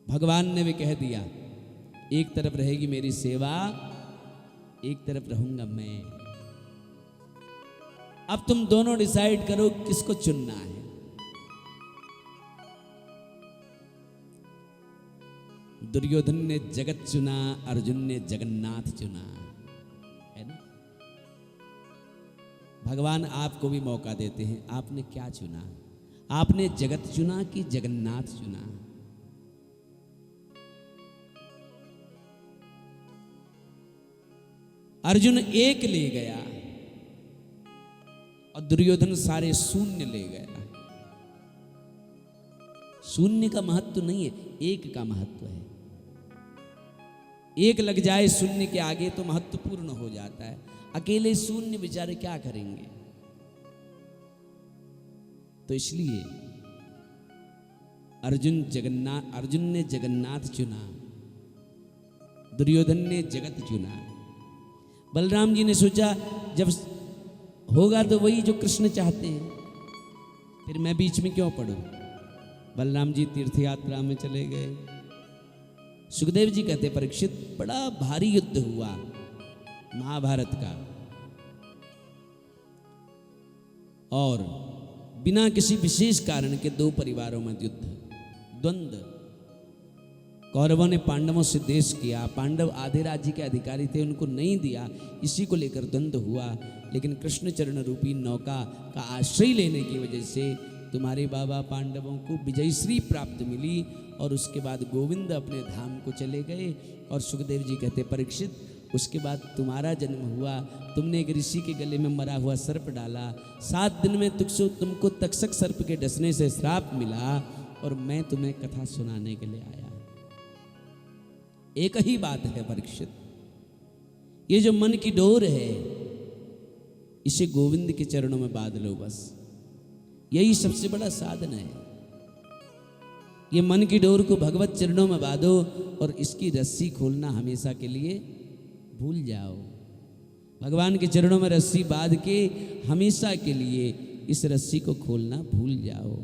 भगवान ने भी कह दिया एक तरफ रहेगी मेरी सेवा, एक तरफ रहूंगा मैं। अब तुम दोनों डिसाइड करो किसको चुनना है। दुर्योधन ने जगत चुना, अर्जुन ने जगन्नाथ चुना, है ना। भगवान आपको भी मौका देते हैं, आपने क्या चुना? आपने जगत चुना कि जगन्नाथ चुना? अर्जुन एक ले गया और दुर्योधन सारे शून्य ले गया। शून्य का महत्व नहीं है, एक का महत्व है। एक लग जाए शून्य के आगे तो महत्वपूर्ण हो जाता है। अकेले शून्य बेचारे क्या करेंगे? तो इसलिए अर्जुन ने जगन्नाथ चुना, दुर्योधन ने जगत चुना। बलराम जी ने सोचा जब होगा तो वही जो कृष्ण चाहते हैं, फिर मैं बीच में क्यों पड़ूं। बलराम जी तीर्थ यात्रा में चले गए। सुखदेव जी कहते परीक्षित बड़ा भारी युद्ध हुआ महाभारत का, और बिना किसी विशेष कारण के 2 परिवारों में युद्ध, द्वंद्व। कौरवों ने पांडवों से देश किया, पांडव आधे राज्य के अधिकारी थे, उनको नहीं दिया, इसी को लेकर द्वंद्व हुआ। लेकिन कृष्ण चरण रूपी नौका का आश्रय लेने की वजह से तुम्हारे बाबा पांडवों को विजयश्री प्राप्त मिली, और उसके बाद गोविंद अपने धाम को चले गए। और सुखदेव जी कहते परीक्षित उसके बाद तुम्हारा जन्म हुआ, तुमने एक ऋषि के गले में मरा हुआ सर्प डाला, 7 दिन में तुमको तक्षक सर्प के डसने से श्राप मिला, और मैं तुम्हें कथा सुनाने के लिए आया। एक ही बात है परीक्षित, ये जो मन की डोर है इसे गोविंद के चरणों में बांध लो, बस यही सबसे बड़ा साधन है। ये मन की डोर को भगवत चरणों में बांधो और इसकी रस्सी खोलना हमेशा के लिए भूल जाओ। भगवान के चरणों में रस्सी बांध के हमेशा के लिए इस रस्सी को खोलना भूल जाओ।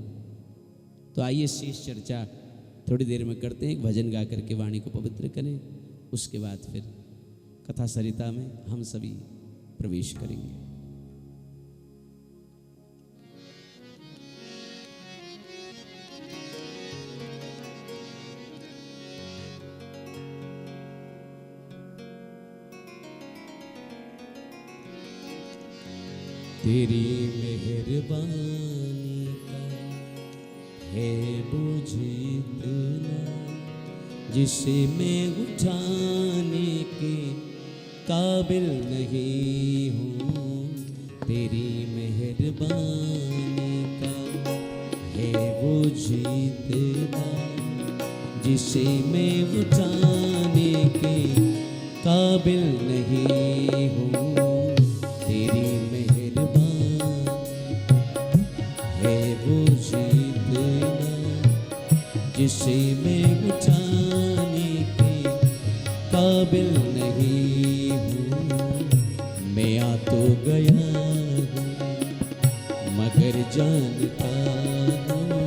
तो आइए शेष चर्चा थोड़ी देर में करते हैं, एक भजन गा करके वाणी को पवित्र करें, उसके बाद फिर कथा सरिता में हम सभी प्रवेश करेंगे। तेरी मेहरबानी का है बोझ इतना, जिसे मैं उठाने के काबिल नहीं हूँ। तेरी मेहरबानी का है बोझ इतना, जिसे मैं उठाने के काबिल नहीं हूँ। तेरी मेहरबानी है बोझ इतना, जिसे मैं उठाने के काबिल नहीं हूँ। मैं आ तो गया हूँ मगर जानता हूँ,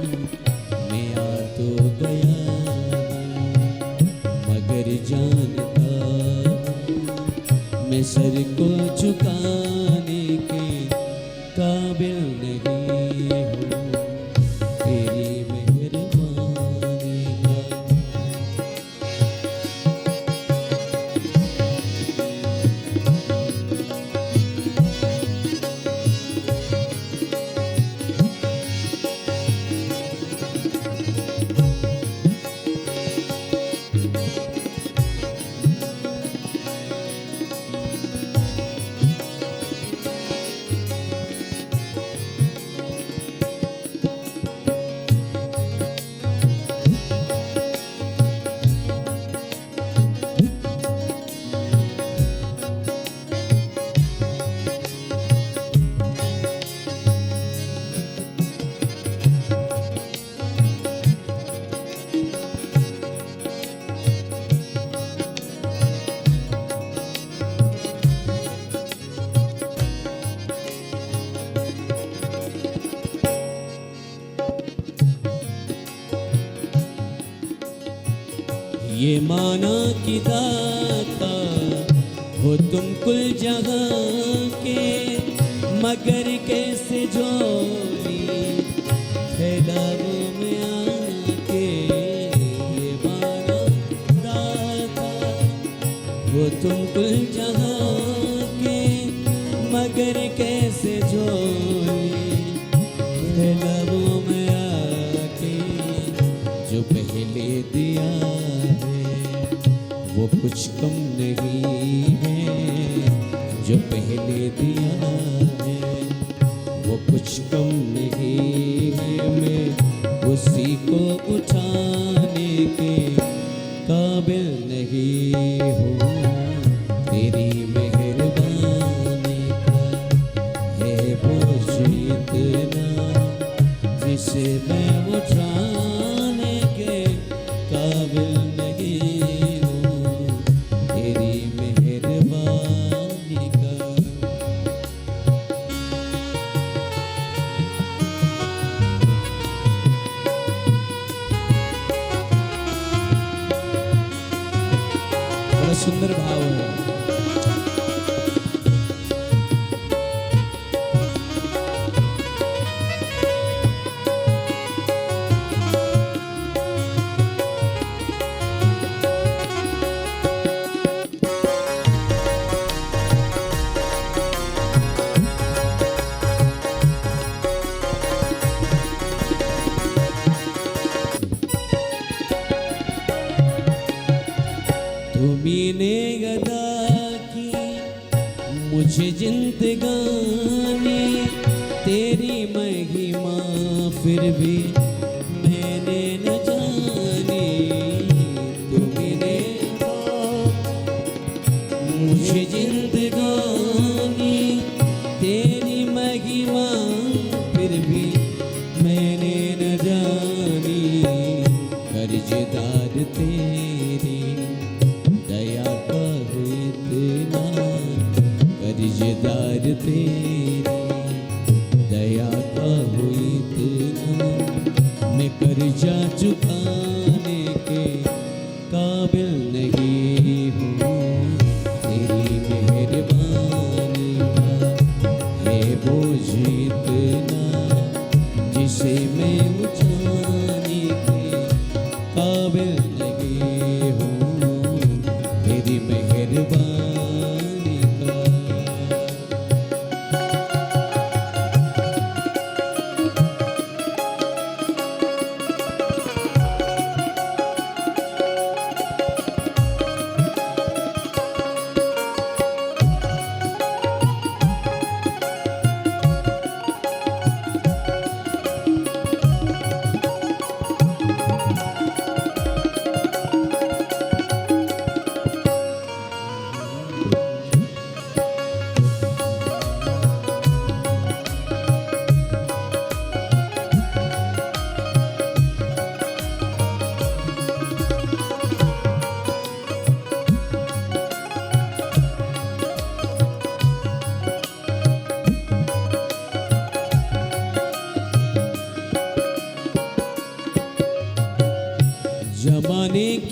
मैं आ तो गया हूँ मगर जानता हूँ, मैं सर को झुकाने के काबिल नहीं हूँ। तेरी मेहरबानी का ये माना कि दाता हो तुम कुल जहां के, मगर कैसे झोली फैलाओ में आके। ये माना दाता हो तुम कुल जहां के, मगर कैसे झोली फैलाओ में आके। जो पहले दिया वो कुछ कम नहीं है, जो पहले दिया है वो कुछ कम नहीं है। मैं उसी को उठाने के काबिल नहीं हूँ। तेरी मेहरबानी का है बोझ इतना, जिसे मैं उठाने के काबिल नहीं हूँ। तेरी मेहरबानी का बड़ा सुंदर भाव है। तुम्हीने अदा की मुझे जिंदगानी, तेरी महिमा फिर भी मैंने न जानी। तुम्हीने मुझे जिंदगानी, तेरी महिमा फिर भी मैंने न जानी। कर्जदार तेरी दया का हो इतना, कर्जदार तेरी दया का हो इतना,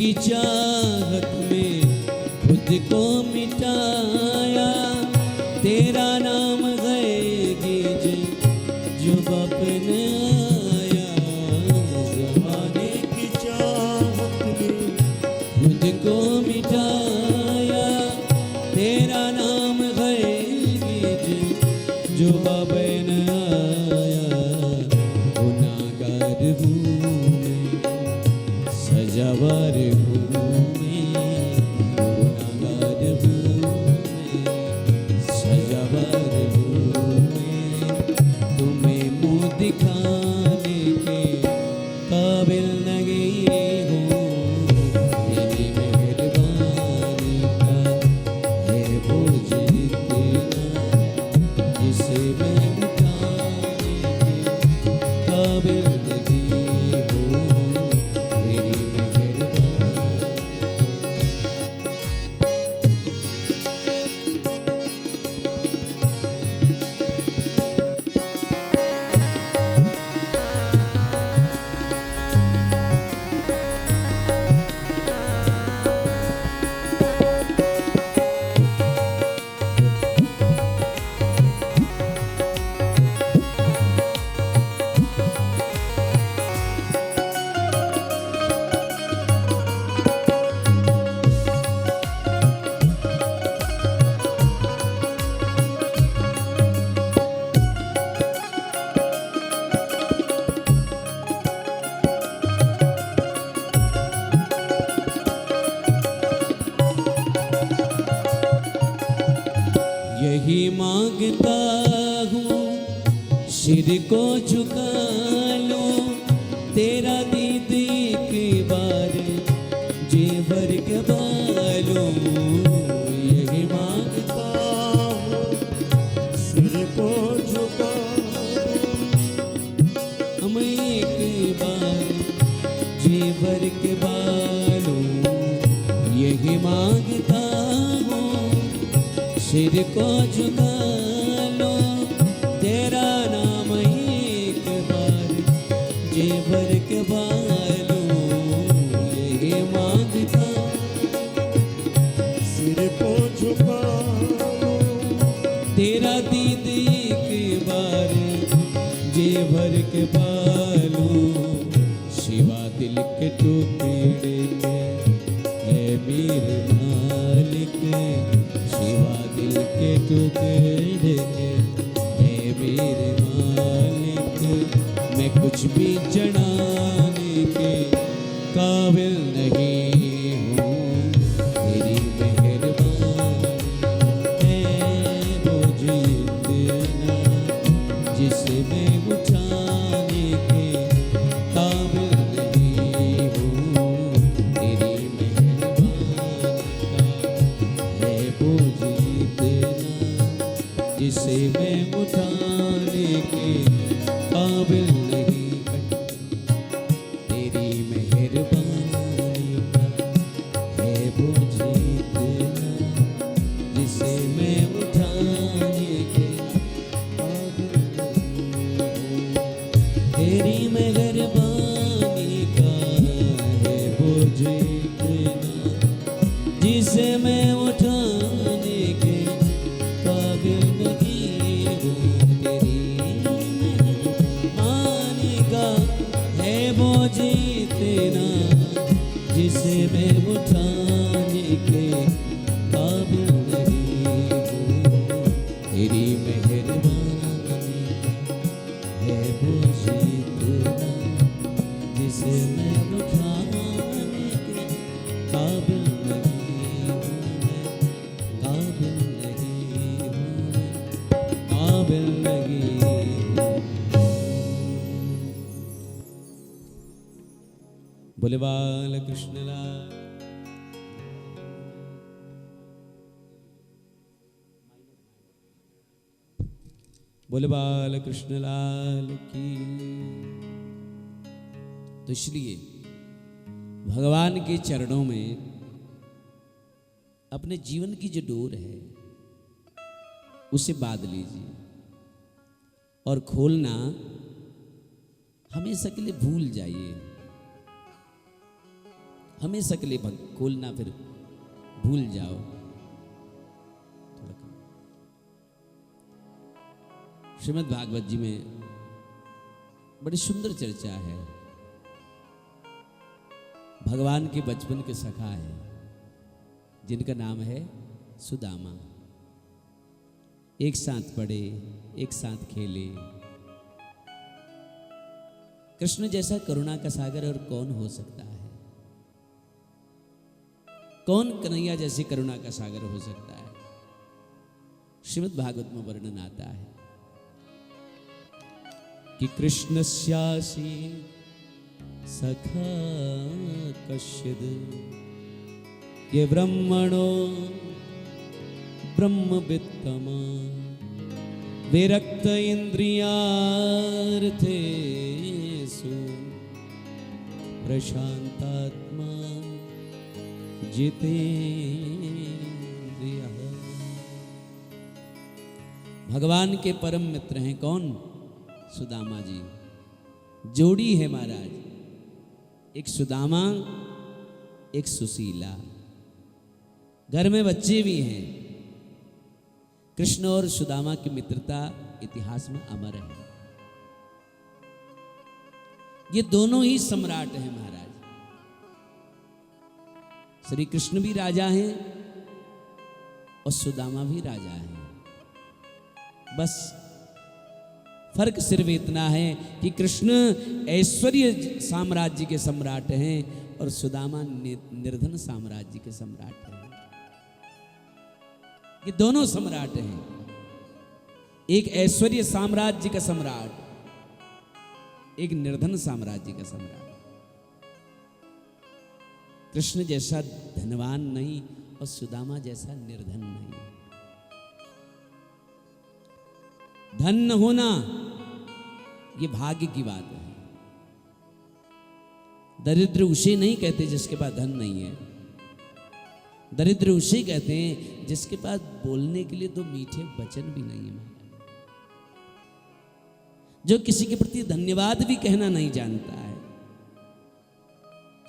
की चाहत में खुद को मिटाया, तेरा नाम गए गीज जो अपने आया। जमाने की चाहत में खुद को मिटाया, तेरा नाम गए गीज जो अपने आया। गुनाहगार हूँ मैं, सजावार हूँ मैं, गुनाहगार हूँ मैं, सजावार हूँ मैं। तुम्हें मुँह दिखाने के काबिल नहीं हूँ, मेरी मेहरबानी का है बोझ इतना, जिसे मैं उठाने के काबिल नहीं हूँ, मेरी मेहरबानी। यही मांगता हूँ सिर को झुका लो, तेरा दीद एक बार जेवर के बालों। यही मांगता हूँ सिर को झुका हम एक बार जेवर के बालों। यही मांगता हूँ सिर को झुका लो, तेरा नाम एक बार जेवर के बालों। ये मांगता सिर को झुका तेरा दीद एक बार जेवर के बालों। शिवा दिल के टुकड़े के है मेरे मालिक, शिवा दिल के टुकड़े के है मेरे मालिक। मैं कुछ भी जनाने के काबिल नहीं हूँ, तेरी मेहरबानी है बोझ इतना, जिसे मैं उठाने के काबिल नहीं हूँ। तेरी मेहरबानी का है बोझ इतना, जिसे मैं उठाने के काबिल नहीं। तेरी मेहरबानी का है बोझ इतना, जिसे मैं उठाने के काबिल नहीं हूँ। तेरी मेहरबानी का है बोझ इतना, जिसे मैं उठाने के काबिल नहीं हूँ। तेरी मेहरबानी का है बोझ इतना, जिसे मैं उठाने के काबिल नहीं हूँ। तेरी मेहरबानी का है बोझ इतना, जिसे मैं उठाने के काबिल नहीं हूँ। मैं काबिल नहीं हूँ, मैं काबिल नहीं हूँ। बोले बाल कृष्ण लाल। बोले बाल कृष्ण लाल की। तो इसलिए भगवान के चरणों में अपने जीवन की जो डोर है उसे बांध लीजिए और खोलना हमेशा के लिए भूल जाइए। हमेशा के लिए खोलना, फिर भूल जाओ। थोड़ा कम। श्रीमद् भागवत जी में बड़ी सुंदर चर्चा है। भगवान के बचपन के सखा है जिनका नाम है सुदामा। एक साथ पढ़े, एक साथ खेले। कृष्ण जैसा करुणा का सागर और कौन हो सकता है? कौन कन्हैया जैसी करुणा का सागर हो सकता है? श्रीमद् भागवत में वर्णन आता है कि कृष्णस्यासि सखा कश्चिद ये ब्रह्मणो ब्रह्मवित्तमा विरक्त इंद्रियार्थेषु प्रशांतात्मा जितेन्द्रियः। भगवान के परम मित्र हैं कौन? सुदामा जी। जोड़ी है महाराज, एक सुदामा, एक सुशीला। घर में बच्चे भी हैं। कृष्ण और सुदामा की मित्रता इतिहास में अमर है। ये दोनों ही सम्राट हैं महाराज। श्री कृष्ण भी राजा हैं और सुदामा भी राजा हैं। बस फर्क सिर्फ इतना है कि कृष्ण ऐश्वर्य साम्राज्य के सम्राट हैं और सुदामा निर्धन साम्राज्य के सम्राट हैं। ये दोनों सम्राट हैं। एक ऐश्वर्य साम्राज्य का सम्राट, एक निर्धन साम्राज्य का सम्राट। कृष्ण जैसा धनवान नहीं और सुदामा जैसा निर्धन नहीं। धन होना ये भाग्य की बात है। दरिद्र उसे नहीं कहते जिसके पास धन नहीं है। दरिद्र उसे कहते हैं जिसके पास बोलने के लिए दो मीठे वचन भी नहीं है, जो किसी के प्रति धन्यवाद भी कहना नहीं जानता है।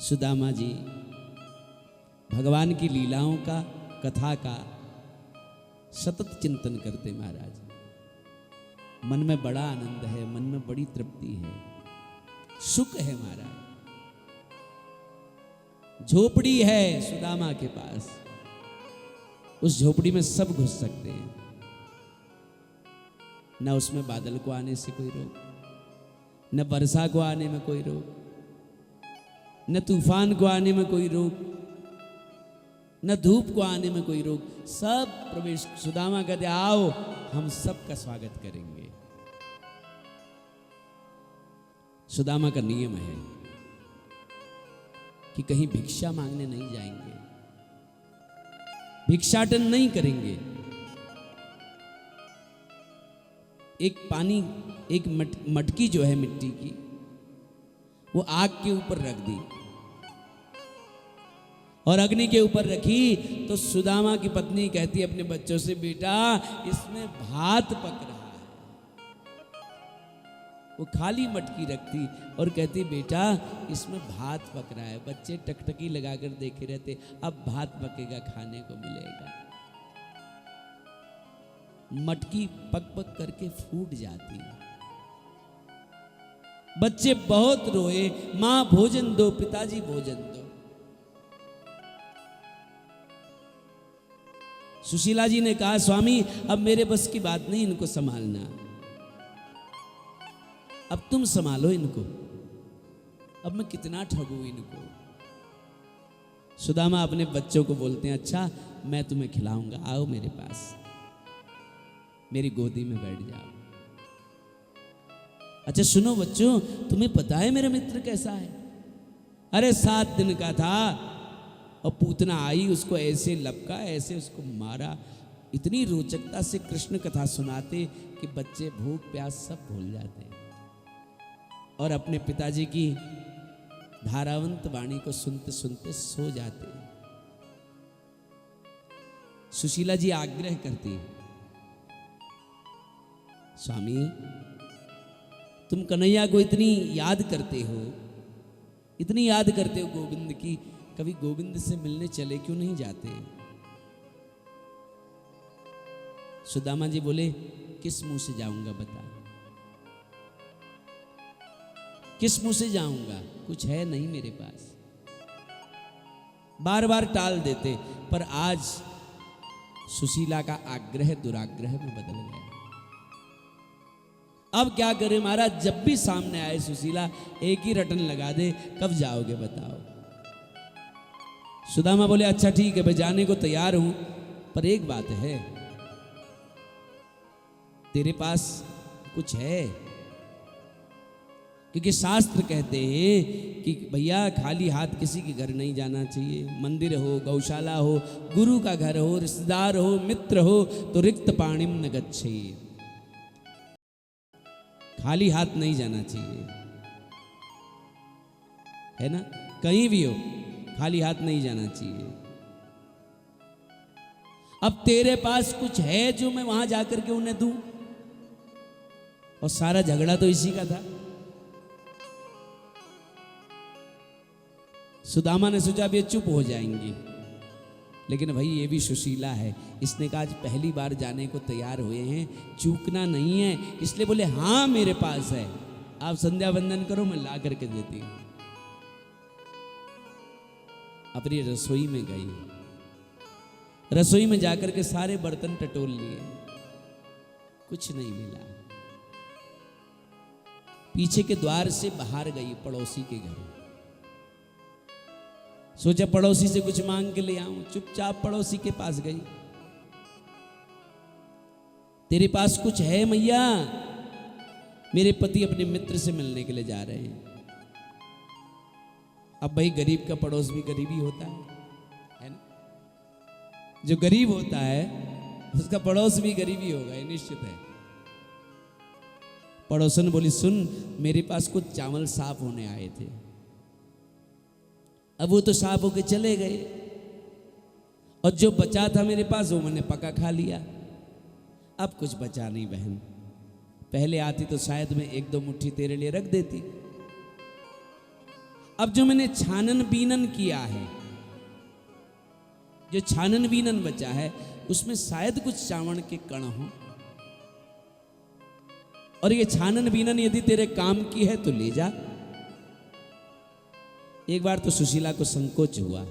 सुदामा जी भगवान की लीलाओं का, कथा का सतत चिंतन करते महाराज। मन में बड़ा आनंद है, मन में बड़ी तृप्ति है, सुख है महाराज। झोपड़ी है सुदामा के पास, उस झोपड़ी में सब घुस सकते हैं। न उसमें बादल को आने से कोई रोक, न वर्षा को आने में कोई रोक, न तूफान को आने में कोई रोक, न धूप को आने में कोई रोक। सब प्रवेश। सुदामा कहते आओ हम सबका स्वागत करेंगे। सुदामा का नियम है कि कहीं भिक्षा मांगने नहीं जाएंगे, भिक्षाटन नहीं करेंगे। एक पानी, एक मटकी जो है मिट्टी की, वो आग के ऊपर रख दी और अग्नि के ऊपर रखी तो सुदामा की पत्नी कहती है अपने बच्चों से, बेटा इसमें भात पक रहा है। वो खाली मटकी रखती और कहती, बेटा इसमें भात पक रहा है। बच्चे टकटकी लगाकर देखे रहते, अब भात पकेगा, खाने को मिलेगा। मटकी पक पक करके फूट जाती है। बच्चे बहुत रोए, मां भोजन दो, पिताजी भोजन दो। सुशीला जी ने कहा, स्वामी अब मेरे बस की बात नहीं इनको संभालना, अब तुम संभालो इनको, अब मैं कितना ठगूं इनको। सुदामा अपने बच्चों को बोलते हैं, अच्छा मैं तुम्हें खिलाऊंगा, आओ मेरे पास, मेरी गोदी में बैठ जाओ। अच्छा सुनो बच्चों, तुम्हें पता है मेरा मित्र कैसा है? अरे 7 दिन का था और पूतना आई, उसको ऐसे लपका, ऐसे उसको मारा। इतनी रोचकता से कृष्ण कथा सुनाते कि बच्चे भूख प्यास सब भूल जाते और अपने पिताजी की धारावंत वाणी को सुनते सुनते सो जाते। सुशीला जी आग्रह करती, स्वामी तुम कन्हैया को इतनी याद करते हो, इतनी याद करते हो गोविंद की, कभी गोविंद से मिलने चले क्यों नहीं जाते? सुदामा जी बोले, किस मुंह से जाऊंगा बता, किस मुंह से जाऊंगा, कुछ है नहीं मेरे पास। बार बार टाल देते, पर आज सुशीला का आग्रह दुराग्रह में बदल गया। अब क्या करें महाराज, जब भी सामने आए सुशीला एक ही रटन लगा दे, कब जाओगे बताओ। सुदामा बोले, अच्छा ठीक है, मैं जाने को तैयार हूं, पर एक बात है, तेरे पास कुछ है? क्योंकि शास्त्र कहते हैं कि भैया खाली हाथ किसी के घर नहीं जाना चाहिए। मंदिर हो, गौशाला हो, गुरु का घर हो, रिश्तेदार हो, मित्र हो, तो रिक्त पाणिम न गच्छेत्, खाली हाथ नहीं जाना चाहिए, है ना? कहीं भी हो खाली हाथ नहीं जाना चाहिए। अब तेरे पास कुछ है जो मैं वहां जाकर के उन्हें दूं? और सारा झगड़ा तो इसी का था। सुदामा ने सोचा अब ये चुप हो जाएंगी, लेकिन भाई ये भी सुशीला है। इसने कहा आज पहली बार जाने को तैयार हुए हैं, चूकना नहीं है। इसलिए बोले, हाँ मेरे पास है, आप संध्या वंदन करो, मैं ला करके देती हूं। अपनी रसोई में गई, रसोई में जाकर के सारे बर्तन टटोल लिए, कुछ नहीं मिला। पीछे के द्वार से बाहर गई पड़ोसी के घर, सोचा पड़ोसी से कुछ मांग के ले आऊं। चुपचाप पड़ोसी के पास गई, तेरे पास कुछ है मैया? मेरे पति अपने मित्र से मिलने के लिए जा रहे हैं। अब भाई गरीब का पड़ोस भी गरीब ही होता है ना? जो गरीब होता है उसका पड़ोस भी गरीब ही होगा, ये निश्चित है। पड़ोसन बोली, सुन मेरे पास कुछ चावल साफ होने आए थे, अब वो तो साफ होके चले गए, और जो बचा था मेरे पास वो मैंने पका खा लिया, अब कुछ बचा नहीं बहन। पहले आती तो शायद मैं एक दो मुट्ठी तेरे लिए रख देती। अब जो मैंने छानन बीनन किया है, जो छानन बीनन बचा है, उसमें शायद कुछ चावल के कण हो, और ये छानन बीनन यदि तेरे काम की है तो ले जा। एक बार तो सुशीला को संकोच हुआ,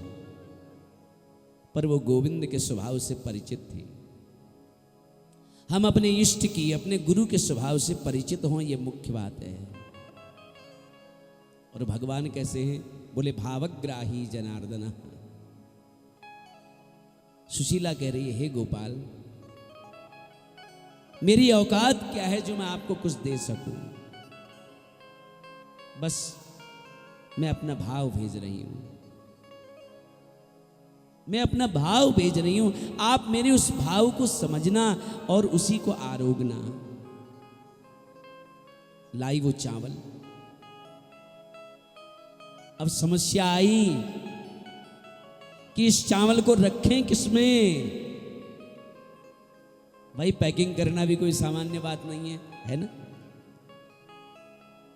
पर वो गोविंद के स्वभाव से परिचित थी। हम अपने इष्ट की, अपने गुरु के स्वभाव से परिचित हों, ये मुख्य बात है। और भगवान कैसे हैं? बोले, भावग्राही जनार्दन। सुशीला कह रही है, हे गोपाल, मेरी औकात क्या है जो मैं आपको कुछ दे सकूं? बस मैं अपना भाव भेज रही हूं, मैं अपना भाव भेज रही हूं। आप मेरे उस भाव को समझना और उसी को आरोगना। लाई वो चावल। अब समस्या आई कि इस चावल को रखें किसमें? भाई पैकिंग करना भी कोई सामान्य बात नहीं है ना?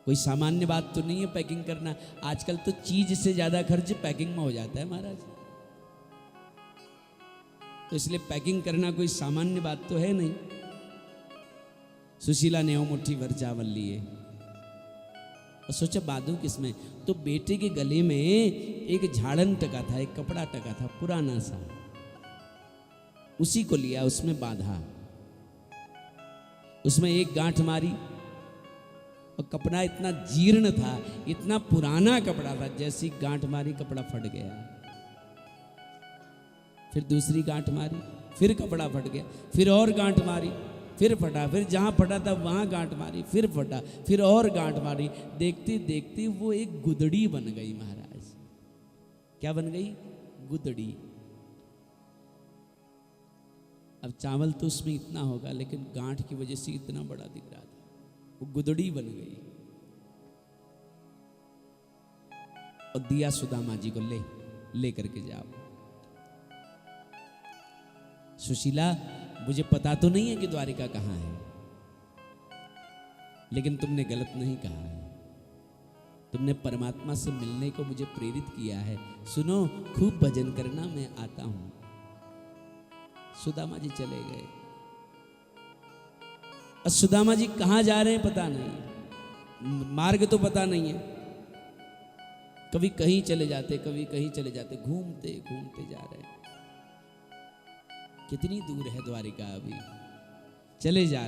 कोई सामान्य बात तो नहीं है पैकिंग करना। आजकल तो चीज से ज्यादा खर्च पैकिंग में हो जाता है महाराज, तो इसलिए पैकिंग करना कोई सामान्य बात तो है नहीं। सुशीला ने वो मुट्ठी भर चावल लिए और सोचा बांधू किसमें? तो बेटे के गले में एक झाड़न टका था, एक कपड़ा टका था पुराना सा, उसी को लिया, उसमें बांधा, उसमें एक गांठ मारी, और कपड़ा इतना जीर्ण था, इतना पुराना कपड़ा था, जैसी गांठ मारी कपड़ा फट गया। फिर दूसरी गांठ मारी, फिर कपड़ा फट गया, फिर और गांठ मारी, फिर फटा, फिर जहां फटा था वहां गांठ मारी, फिर फटा, फिर और गांठ मारी। देखते देखते वो एक गुदड़ी बन गई महाराज। क्या बन गई? गुदड़ी। अब चावल तो उसमें इतना होगा, लेकिन गांठ की वजह से इतना बड़ा दिख रहा था, वो गुदड़ी बन गई। और दिया सुदामा जी को, ले करके जाओ। सुशीला, मुझे पता तो नहीं है कि द्वारिका कहाँ है, लेकिन तुमने गलत नहीं कहा है। तुमने परमात्मा से मिलने को मुझे प्रेरित किया है। सुनो, खूब भजन करना, मैं आता हूं। सुदामा जी चले गए। और सुदामा जी कहां जा रहे हैं पता नहीं, मार्ग तो पता नहीं है। कभी कहीं चले जाते, कभी कहीं चले जाते, घूमते घूमते जा रहे हैं। कितनी दूर है द्वारिका, अभी चले जा रहे हैं।